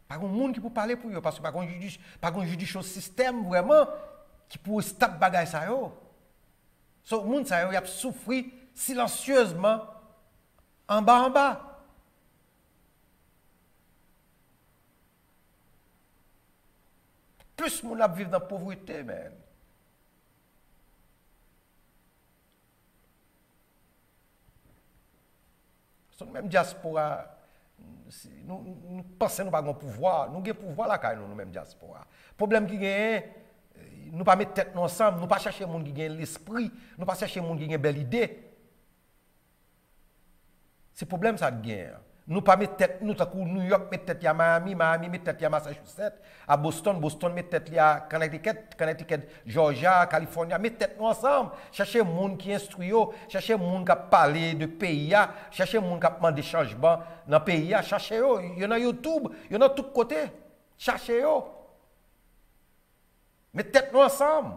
Pas de monde qui peut parler pour eux parce que pas de judiciaire système vraiment qui peut stop bagay ça yo. So monde ça yo y a souffert silencieusement en bas. Plus moun ap vivre dans la pauvreté, man. Son même diaspora, nous pensons que nous n'avons pas de pouvoir. Nous avons pouvoir là, nous même diaspora. Le problème qui est, nous ne pas mettre tête ensemble, nous ne pas chercher les gens qui ont l'esprit, nous ne pas chercher les gens qui ont une belle idée. C'est le problème ça de guerre. Nous pas mettre tête nous tant New York mettre tête à Miami, Miami mettre tête à Massachusetts, à Boston, Boston mettre tête à Connecticut, Georgia, Californie, mettre tête nous ensemble, chercher monde qui instruit, chercher monde qui parler de pays, chercher monde qui demande des changements dans le pays, chercher il y en a YouTube, il y en a tous côtés. Chercher mettre tête nous ensemble.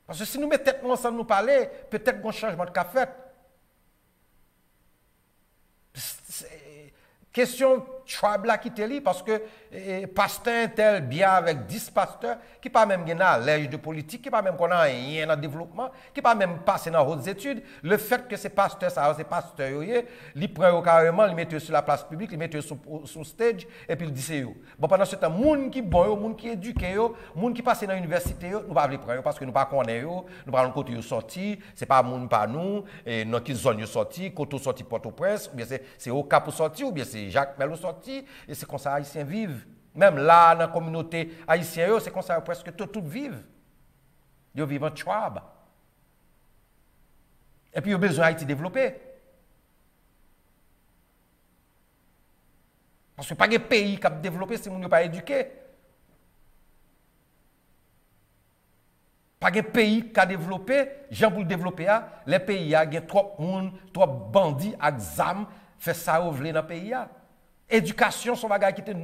Parce que si nous mettons tête nous ensemble nous parler, peut-être qu'on changement de café. Question tribe là qui te lit parce que pasteur tel bien avec 10 pasteurs qui pas même à l'âge de politique, qui pas même qu'on a rien dans développement, qui pas même passé dans hautes études, le fait que ces pasteurs ça ces pasteurs ils prennent carrément, ils mettent sur la place publique, ils mettent sur stage et puis ils disent yo. Bon pendant ce temps monde qui bon, monde qui éduqué monde qui passe dans l'université nous pas les prendre parce que nous pas connaît yo, nous pas côté yo sorti, c'est pas monde pas nous et dans quelle zone yo sorti, côté sorti Port-au-Prince ou bien c'est au Cap sorti ou bien c'est Jacques Melo sorti et c'est comme ça haïtiens vivent. Même là dans la communauté haïtienne, c'est comme ça presque tout vivent. Ils vivent en tribe. Et puis ils ont besoin d'Haïti développer. Parce que pas de pays qui a développé si les gens ne pas éduqués. Pas de pays qui a développé, gens pour le développer, les pays, il y a trop de monde, trop de bandits, avec zam, fait ça ou vle dans le pays. Éducation, son bagage qui était.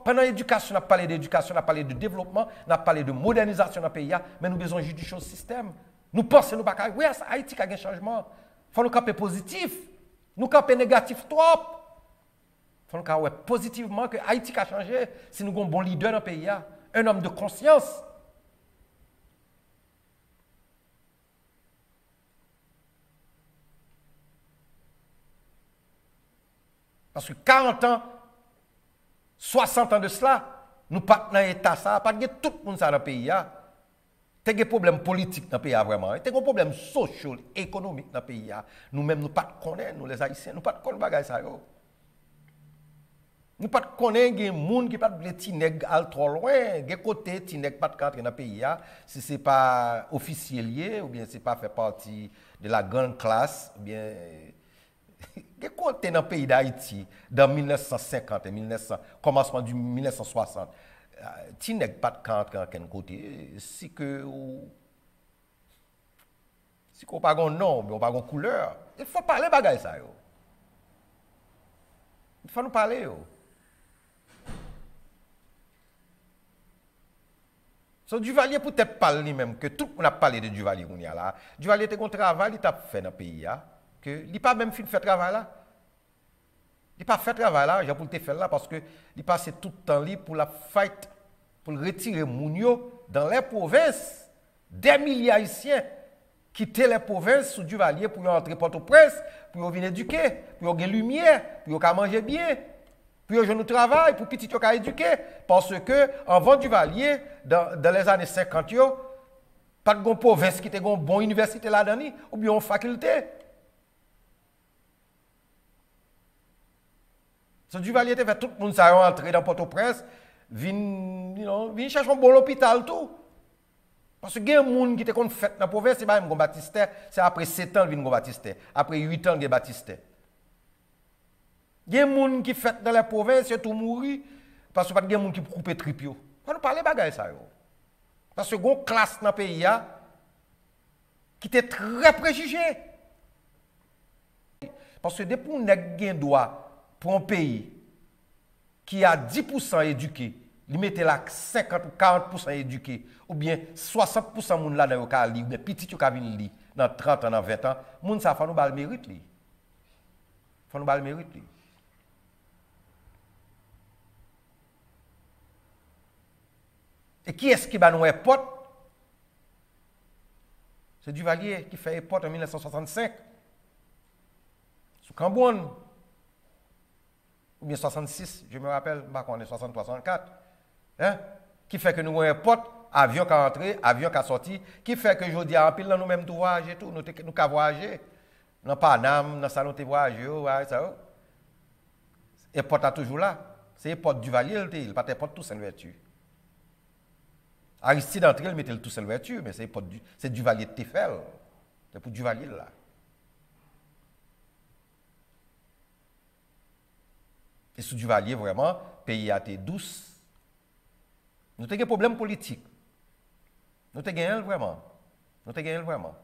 Pendant l'éducation, on a parlé d'éducation, on a parlé de développement, on a parlé de modernisation dans le pays, mais nous avons besoin juste du chose système. Nous pensons, nous pas oui, Haïti a un changement. Il faut nous camper positif. Nous camper négatif trop. Il faut nous camper positivement que Haïti a changé si nous avons un bon leader dans le pays, un homme de conscience. Parce que 40 ans, 60 ans de cela, nous ne sommes pas dans l'État, ça, pas de tout le monde dans le pays. Il y a des problèmes politiques dans le pays, vraiment. Il y a des problèmes sociaux, économiques dans le pays. Nous-mêmes, nous ne connaissons pas, nous les Haïtiens, nous ne connaissons pas ça. Nous ne connaissons pas des gens qui ne sont pas Tineg trop loin, des côtés Tineg pas de dans le pays. Si ce n'est pas officiel, ou bien ce n'est pas fait partie de la grande classe, ou bien. Qu'est-ce qu'on dans le pays d'Haïti dans 1950 et 1900, commencement du 1960? Tu n'es pas de camp à quel côté. Si que si qu'on pas un nom, on pas une couleur. Il faut parler bagay ça yo. Il faut nous parler yo. So Duvalier peut-être parler lui-même que tout le monde a parlé de Duvalier qu'on y a là. Duvalier était un travail, il a fait dans le pays que il pas même fait travail là. Il pas fait travail là, j'ai pour le faire là parce que il passe tout le temps libre pour la fight pour retirer Mounio dans les provinces. Des milliers d'Haïtiens quitter les provinces sous Duvalier pour entrer Port-au-Prince, pour venir éduquer, pour avoir lumière, pour manger bien, pour avoir un travail, pour petit yo éduquer parce que avant Duvalier dans les années 50 yo pas de province qui était une bonne université là-dedans ou bien une faculté. So Duvalier te fait tout le monde ça entrer dans Port-au-Prince, vient chercher un bon hôpital tout. Parce que il y a des gens qui te fait dans la province, c'est pas même Baptiste, c'est après 7 ans vient Baptiste, après 8 ans vient Baptiste. Il y a des gens qui fait dans la province, ils tout mourir parce que pas de gens qui couper trip yo. Quand nous parler bagaille ça yo. Parce que gon classe dans le pays qui était très préjugée. Parce que depuis on a gain droit pour un pays qui a 10% éduqué, il mettait là 50 ou 40% éduqué, ou bien 60% moun là dans le cas li, ou bien petit yo ka vinn li dans 30 ans, dans 20 ans, moun ça faut nous bal mérite li. Faut nous bal mérite li. Et qui est-ce qui va nous porte? C'est Duvalier qui fait porte en 1965. Sous Cambonne. Ou bien 66, je me rappelle, on est 63, 64. Hein? Qui fait que nous avons un porte, avion qui est entré, avion qui est sorti, qui fait que je dis en pile, nous-mêmes, nous voyager tout, nous avons voyagé. Dans Paname, dans le salon de voyage, ça. Et porte est toujours là. C'est porte Duvalier, il n'est pas porte tout seul vertu. Aristide entre il mettait tout seul vertu, mais c'est Duvalier de Tefel. C'est pour Duvalier là. Et sous Duvalier, vraiment, le pays a été douce. Nous avons des problèmes politiques. Nous avons gagné vraiment. Nous avons gagné vraiment.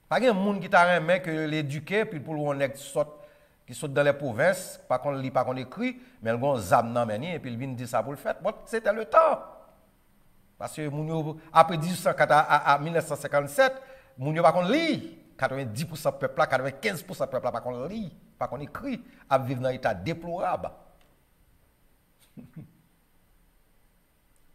Pas de monde qui t'a remis que l'éduquer, puis pour on qui saute dans les provinces, pas qu'on lit, pas qu'on écrit, mais ils ont zam dans et puis ils viennent dire ça pour le faire. Bon, c'était le temps. Parce que après 1804 à 1957, moun yo pas qu'on lit. 90% peuple là, 95% peuple là pas qu'on lit, pas qu'on écrit, à vivre dans un état déplorable.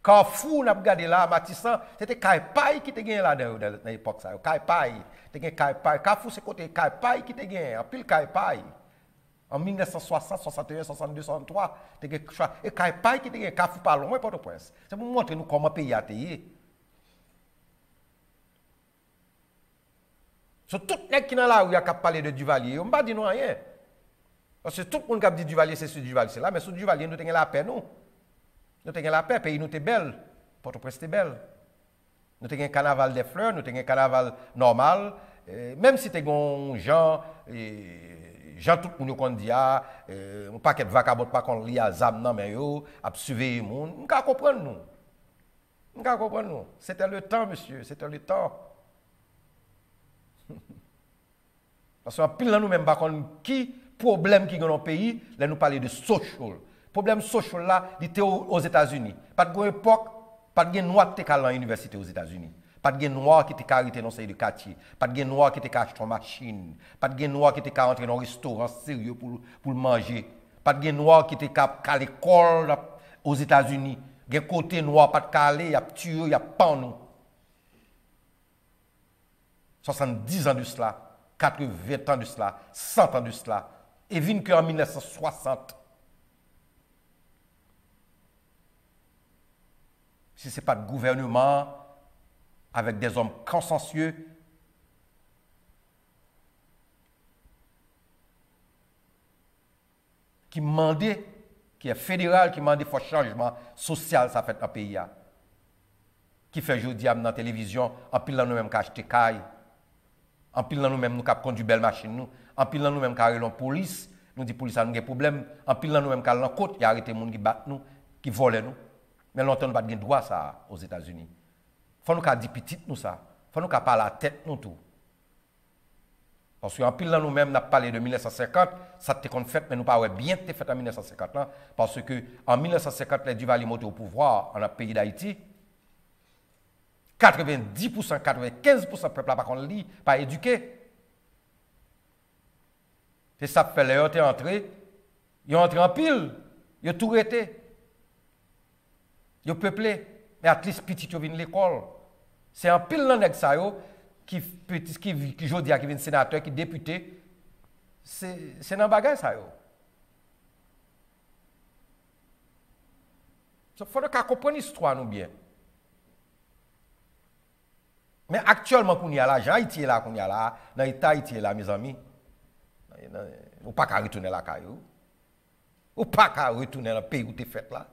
Carrefour, on a regardé là, Matissan, c'était Kaipai qui te gagné là dans l'époque ça. Kaipai, te gagné Kaipai. Carrefour c'est côté Kaipai qui te gagné, en pile Kaipai. En 1960, 61, 62, 63, te gagné et Kaipai qui te gagné Carrefour pas loin Port-au-Prince. C'est pour montrer nous comment pays a été. So, tout le monde qui est dans la rue a parlé de Duvalier, on ne va pas dire rien. Parce que tout le monde qui a dit Duvalier, c'est sur Duvalier, c'est là, mais sur Duvalier, nous avons la paix, nous. Nous avons la paix, le pays nous est belle. Port-au-Prince est belle. Nous avons un carnaval des fleurs, nous avons un carnaval normal. Même si tu as des gens, Jean tout le monde dit un paquet de vagabonds pas qu'on lit à zam nan mais yo a surveiller monde. On ka comprendre nous. On ka comprendre nous. C'était le temps monsieur, c'était le temps. Parce qu'en pile nous même pas qui problème qui dans le pays, là nous parler de social. Problème social là, il était aux États-Unis. Pas de époque, pas de noir qui était à l'université aux États-Unis. Pas de noir qui était arrêté dans ces quartier. Pas de noir qui était acheté en machine. Pas de noir qui était entré dans un restaurant sérieux pour manger. Pas de noir qui était à l'école aux États-Unis. Des côté noir pas de calé, il y a tué, il y a pan nous. 70 ans de cela. 80 ans de cela, 100 ans de cela, et vient qu'en 1960, si ce n'est pas de gouvernement avec des hommes consciencieux, qui demandait, qui est fédéral, qui demandait pour changement social, ça fait dans le pays, qui fait aujourd'hui dans la télévision, en pile nous même qu'acheter caille. En pile dans nous-mêmes, nous avons conduit belle machine. Nous. En pile dans nous-mêmes, nous avons la police. Nous disons police a des problèmes. En pile dans nous-mêmes, nous avons la côte. Il y a arrêté les gens qui battent nous, qui volent nous. Mais longtemps, nous n'avons pas de droit ça aux États-Unis. Il faut nous dire petit nous ça. Il faut nous parler à la tête nous tout. Parce qu'en pile dans nous-mêmes, nous avons parlé de 1950. Ça a été fait, mais nous ne pouvons pas bien fait en 1950. Là, parce qu'en 1950, les Duvalier montaient au pouvoir dans le pays d'Haïti. 90%, 95% peuple n'a pas lit, pas éduqué. C'est ça fait les autres entrés, ils ont entré en pile, ils ont tout arrêté. Ils ont peuplé, mais à least petit ils viennent à l'école. C'est en pile dans ça qui jodi qui vient sénateur, qui député, c'est dans bagage ça yo. Il faut comprendre l'histoire nous bien. Mais actuellement, qu'on y a là, Haïti est là, qu'on y a là, dans l'État Haïti est là, mes amis. Ou pas qu'à retourner la caillou. Ou pas qu'à retourner dans le pays où tu es fait là.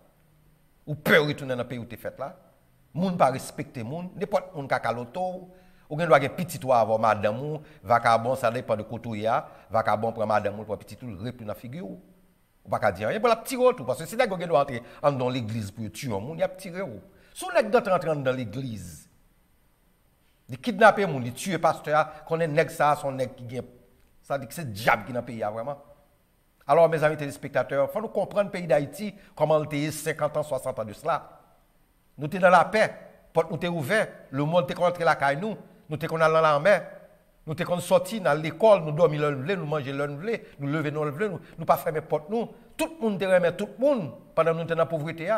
Ou peur retourner dans le pays où tu es fait là. Moun pas respecter moun. N'importe moun kaka l'auto. Ou gen doit gen petit toi avant madame ou, vacabon, ça dépend de koto ya, vacabon prend madame ou pour petit tout retourner dans figure. Ou pas qu'à dire, il pour la tirer tout parce que si nèg doit entrer dans l'église pour tuer moun, il a tirer ou. Sou nèg doit rentrer dans l'église. De kidnapper moun, de tuer pasteur, qu'on est nèg ça, son nèg qui gagne. Ça dit que c'est diable qui dans pays vraiment. Alors mes amis téléspectateurs, faut nous comprendre le pays d'Haïti comment il était 50 ans, 60 ans de cela. Nous étions dans la paix, porte nous était ouvert, le monde était rentré la caille nous, nous étions dans la mer, nous étions sortis dans l'école, nous dormions le vle, nous mangeons le vle, nous levions le vle, nous pas fermer porte nous. Tout le monde était tout le monde pendant que nous étions dans la pauvreté.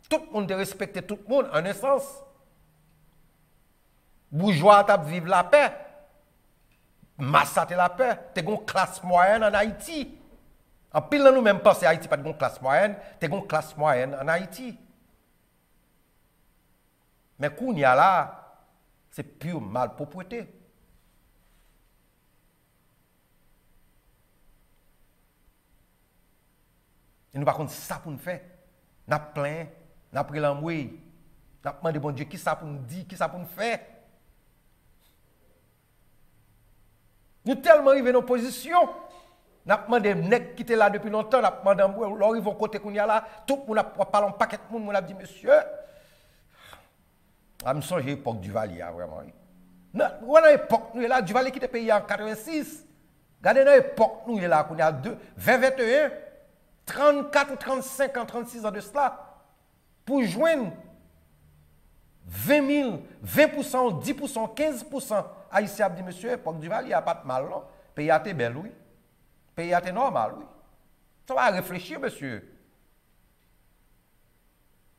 Tout le monde respectait tout le monde en essence. Bourgeois t'a vivre la paix. Massa la paix. T'es une classe moyenne en Haïti. En pile nous même penser Haïti pas de classe moyenne, t'es une classe moyenne en Haïti. Mais qu'on y a là, c'est pure malpropreté. Et nous par contre ça pour nous faire. N'a plein, n'a pris l'amouille. N'a demandé bon Dieu qui ça pour nous dire, qui ça pour nous faire. Nous tellement arrivés dans position. Nous avons demandé nèg qui étaient là depuis longtemps, nous avons demandé leur ils vont côté qu'on y a là, tout le monde a parlé un paquet de monde, on a dit monsieur. Je me songe l'époque du Valier vraiment. On a l'époque nous là du Valier qui était payé en 86. Regardez dans l'époque nous là qu'on y a 2021 34 ou 35 ans 36 ans de cela pour joindre 20 000, 20%, 10%, 15%. Haïtien a dit, monsieur, l'époque du Valier, il n'y a pas de mal, non? Pays a été belle, oui. Pays a été normal, oui. Ça va réfléchir, monsieur.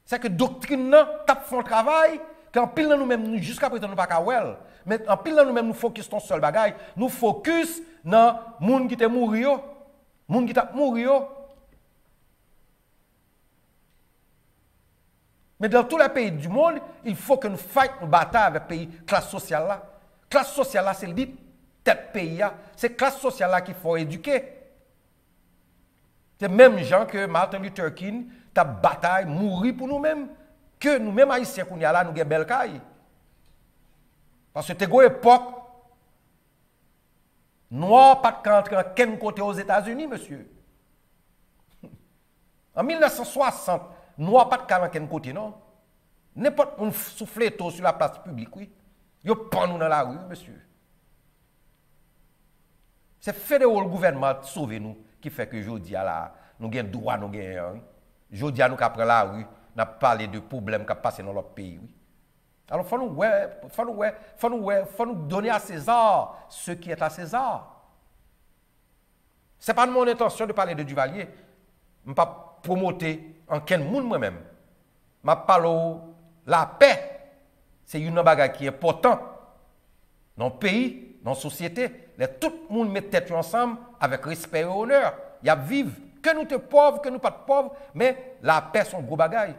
C'est que doctrine, non, tape son travail, qu'en pile dans nous-mêmes, jusqu'à présent, nous ne pouvons pas. Mais en pile dans nous-mêmes, nous focus sur seul bagage. Nous focus dans les gens qui sont morts. Les gens qui sont morts. Mais dans tous les pays du monde, il faut que nous fassions une bataille avec le pays classe sociale là. Classe sociale là, c'est le dit tête pays là. C'est classe sociale là qu'il faut éduquer. C'est même gens que Martin Luther King t'a bataille, mourir pour nous-mêmes, que nous-mêmes haïtiens qu'on y a là, nous avons belle caille. Parce que t'es une époque, Noir pas de rentrer en quel côté aux États-Unis, monsieur. En 1960, noir pas de rentrer en quel côté, non. N'importe où souffle tôt sur la place publique, oui. Yo prend nous dans la rue, monsieur. C'est fédéral gouvernement sauver nous qui fait que jodi a là, nous avons droit, nous avons jodi a nous qui prend la rue, n'a parlé de problèmes qui passent dans notre pays, oui. Alors faut nous donner à César ce qui est à César. C'est pas mon intention de parler de Duvalier. Je ne pas promoter en quel monde moi-même. Je parle la paix. C'est une bagage qui est important dans le pays, dans la société. Tout le monde met tête ensemble avec respect et honneur. Il y a vivre. Que nous sommes pauvres, que nous pas pauvres, mais la paix, c'est un gros bagage.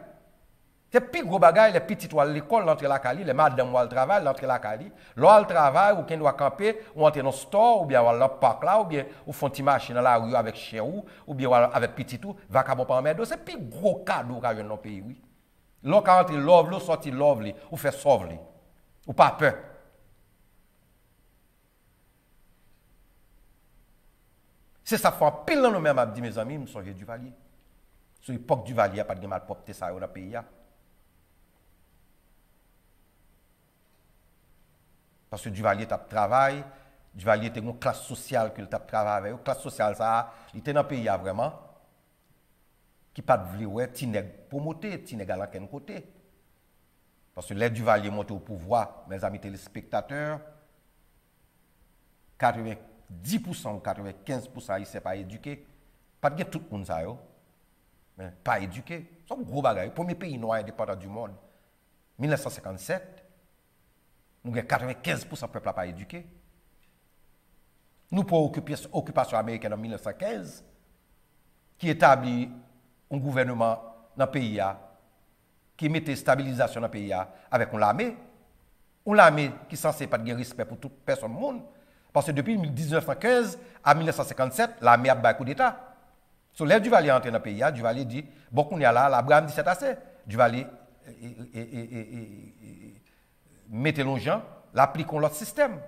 C'est plus gros bagage, les petits à l'école, l'entrée la cali, les madames au travail, l'entrée la cali. Là, le travail, ou qui doit camper, ou entrer dans le store, ou bien dans le parc là, ou bien ou font une machine dans la rue avec chien ou bien avec petit tout, va cabon pas en c'est plus gros cadeau qu'a dans le pays, oui. Là, quand entrer love, là, sorti love, ou fait sauve, ou pas peur. C'est ça, fait pile dans nous-mêmes, à dire mes amis, je suis Duvalier. Sur l'époque Duvalier, il n'y a pas de mal propre ça dans le pays. Parce que Duvalier a travaillé, Duvalier était une classe sociale que a travaillé. La classe sociale, ça, il était dans le pays vraiment, qui pas de vouloir, Tineg promoter, Tineg à quel côté. Parce que l'aide Duvalier monté au pouvoir, mes amis téléspectateurs, 90% ou 95% ils ne sont pas éduqués. Pas de tout le monde, ça, mais pas éduqués. C'est un gros bagage. Premier pays noir indépendant du monde, 1957. Nous avons 95% du peuple pas éduqué. Nous pour occupation américaine en 1915, qui établit un gouvernement dans le pays, qui mettait stabilisation dans le pays avec une armée. Une armée qui est censée pas de respect pour toute personne du monde. Parce que depuis 1915 à 1957, l'armée a battu coup d'État. Sur l'air Duvalier entré dans le pays, Duvalier dit, bon, qu'on y a là, l'Abraham dit c'est assez. Duvalier mettez les gens, l'appliquons l'autre système.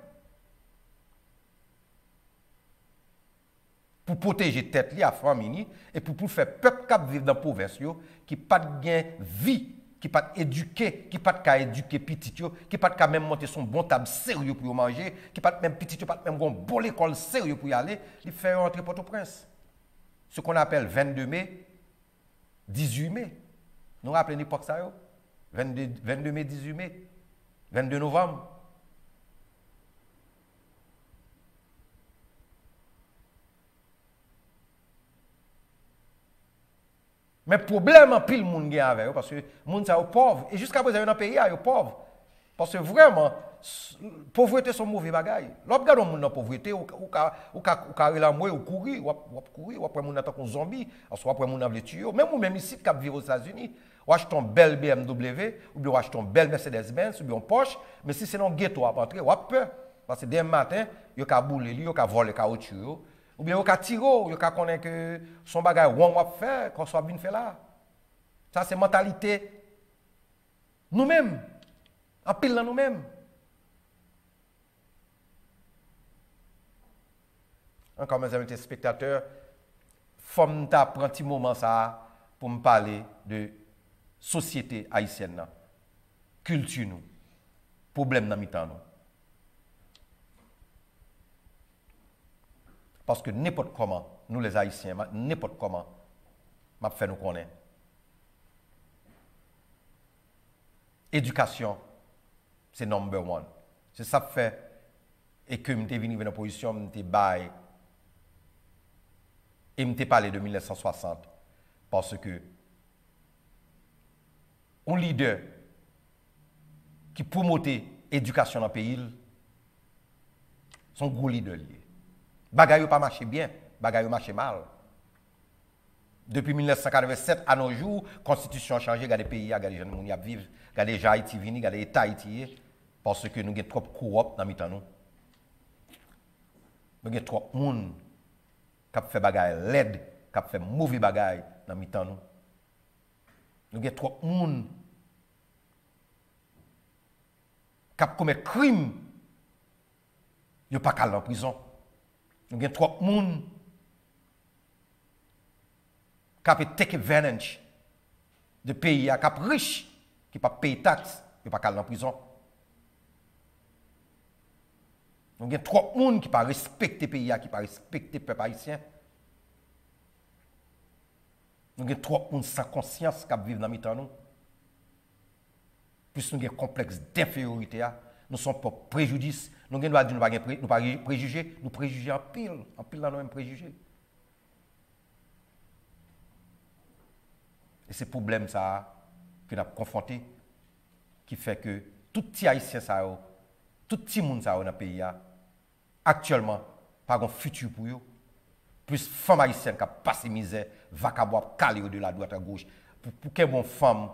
Pour protéger tête li à famille et pour faire peuple qui vivre dans la province qui pas de vie, qui pas éduqué, qui pas de éduquer petit qui pas de même monter son bon table sérieux pour manger, qui pas même petit pas même un bon école sérieux pour y aller, il fait rentrer Port-au-Prince. Ce qu'on appelle 22 mai, 18 mai. Nous rappelons l'époque ça 22 mai, 18 mai. 22 novembre. Mais problème en pile monde gagne avec parce que monde ça est pauvre et jusqu'à présent dans le pays il est pauvre parce que vraiment pauvreté sont mauvais bagaille. L'on regarde monde dans pauvreté ou la moi ou courir ou après monde attaque un zombie, soit après monde veut tuer même ici qui vivent aux États-Unis. Ou acheter un bel BMW, ou bien acheter un bel Mercedes-Benz, ou bien un Porsche, mais si c'est dans le ghetto à rentrer, ou a peur. Parce que dès le matin, il y a boulé, il y a volé, il y a tué, ou bien il y a tiré, il y a connaître que son bagage on va faire, qu'on soit bien fait là. Ça, c'est mentalité. Nous-mêmes, en pile dans nous-mêmes. Encore, mes amis spectateurs, il faut que je prenne un petit moment ça pour me parler de société haïtienne, culture, nous, problème dans mi-temps. Parce que n'importe comment, nous les Haïtiens, n'importe comment, m'a fait nous connaître. Éducation, c'est number one. C'est ça que fait et que je suis venu dans une position, je suis bail et je suis parlé de 1960 parce que un leader qui promotait l'éducation dans le pays, son gros leader lié. Bagay n'a pas marché bien, bagay a marché mal. Depuis 1987 à nos jours, la constitution a changé, regardez les pays, regardez les gens qui vivent, regardez les gens Haïti vini, regardez l'État Haïti, parce que nous avons trop de coop dans le temps. Nous avons trop de monde qui fait bagay laid, qui fait mauvais bagay dans le temps. Nous avons trop de monde qui commet crime. Ils ne sont pas en prison. Nous avons trop de monde qui peut take advantage de pays qui sont riches, qui ne peuvent pas payer taxes, qui ne peuvent pas aller en prison. Nous avons trop de monde qui ne peuvent pas respecter le pays, qui ne peuvent pas respecter le peuple haïtien. Nous avons trop de monde sans conscience qui vivent dans le temps. Plus nous avons un complexe d'infériorité, nous sommes pas préjudice. Nous avons dit nous ne pas préjuger, nous préjuger en pile dans nos mêmes préjugés. Et c'est le problème ça que nous avons confronté qui fait que tout petit haïtien ça, tout petit monde ça dans le pays actuellement pas un futur pour eux. Plus femmes haïtiennes qui passent misère, vacabouab, calé de la droite à gauche. Pour que bon femme,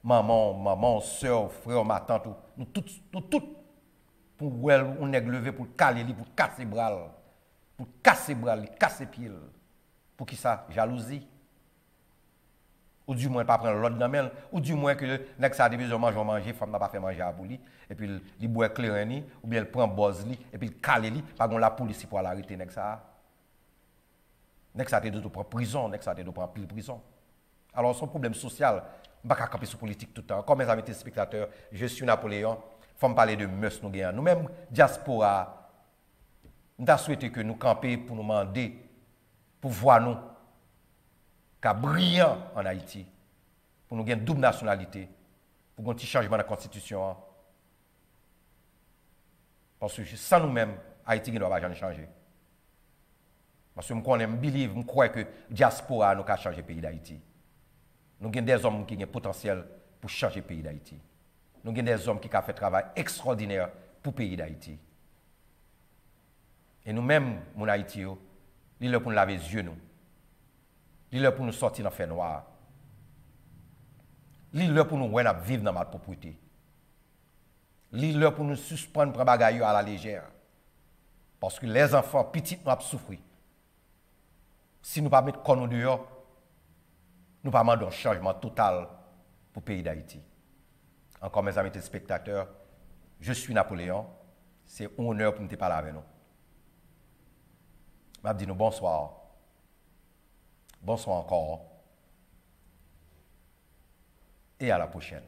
maman, soeur, frère, ma tante, nous toutes, pour elle, on est levé pour caler, pour casser bras, casser pied. Pour qui ça? Jalousie. Ou du moins pas prendre l'autre dans main, ou du moins que nek ça a besoin de manger, femme n'a pas fait manger à pour lui, et puis il boit clairani, ou bien il prend boz li, et puis il cale li, pas la police pour l'arrêter nek ça. Nek ça te de prendre prison, nek ça te de prendre pile prison. Alors son problème social, on va pas camper sur politique tout le temps. Comme mes amis téléspectateurs, je suis Napoléon, faut me parler de mœurs nous gagnons. Nous-mêmes diaspora, nous avons souhaité que nous campions pour nous demander pour voir nous qu'à brillant en Haïti, pour nous gagner une double nationalité, pour un petit changement de la constitution. Parce que sans nous-mêmes, Haïti ne doit pas jamais changer. Parce que je crois que la diaspora nous a changé le pays d'Haïti. Nous avons des hommes qui ont un potentiel pour changer le pays d'Haïti. Nous avons des hommes qui ont fait un travail extraordinaire pour le pays d'Haïti. Et nous-mêmes, mon Haïti, il est pour nous laver les yeux. Il est pour nous sortir dans le fait noir. Il est pour nous vivre dans notre propriété. Il est pour nous suspendre pour bagaille à la légère. Parce que les enfants petits nous souffrent. Si nous ne mettons pas dehors, nous ne pas un changement total pour le pays d'Haïti. Encore mes amis téléspectateurs, je suis Napoléon. C'est un honneur pour nous parler avec nous. Je dis nous bonsoir. Bonsoir encore. Et à la prochaine.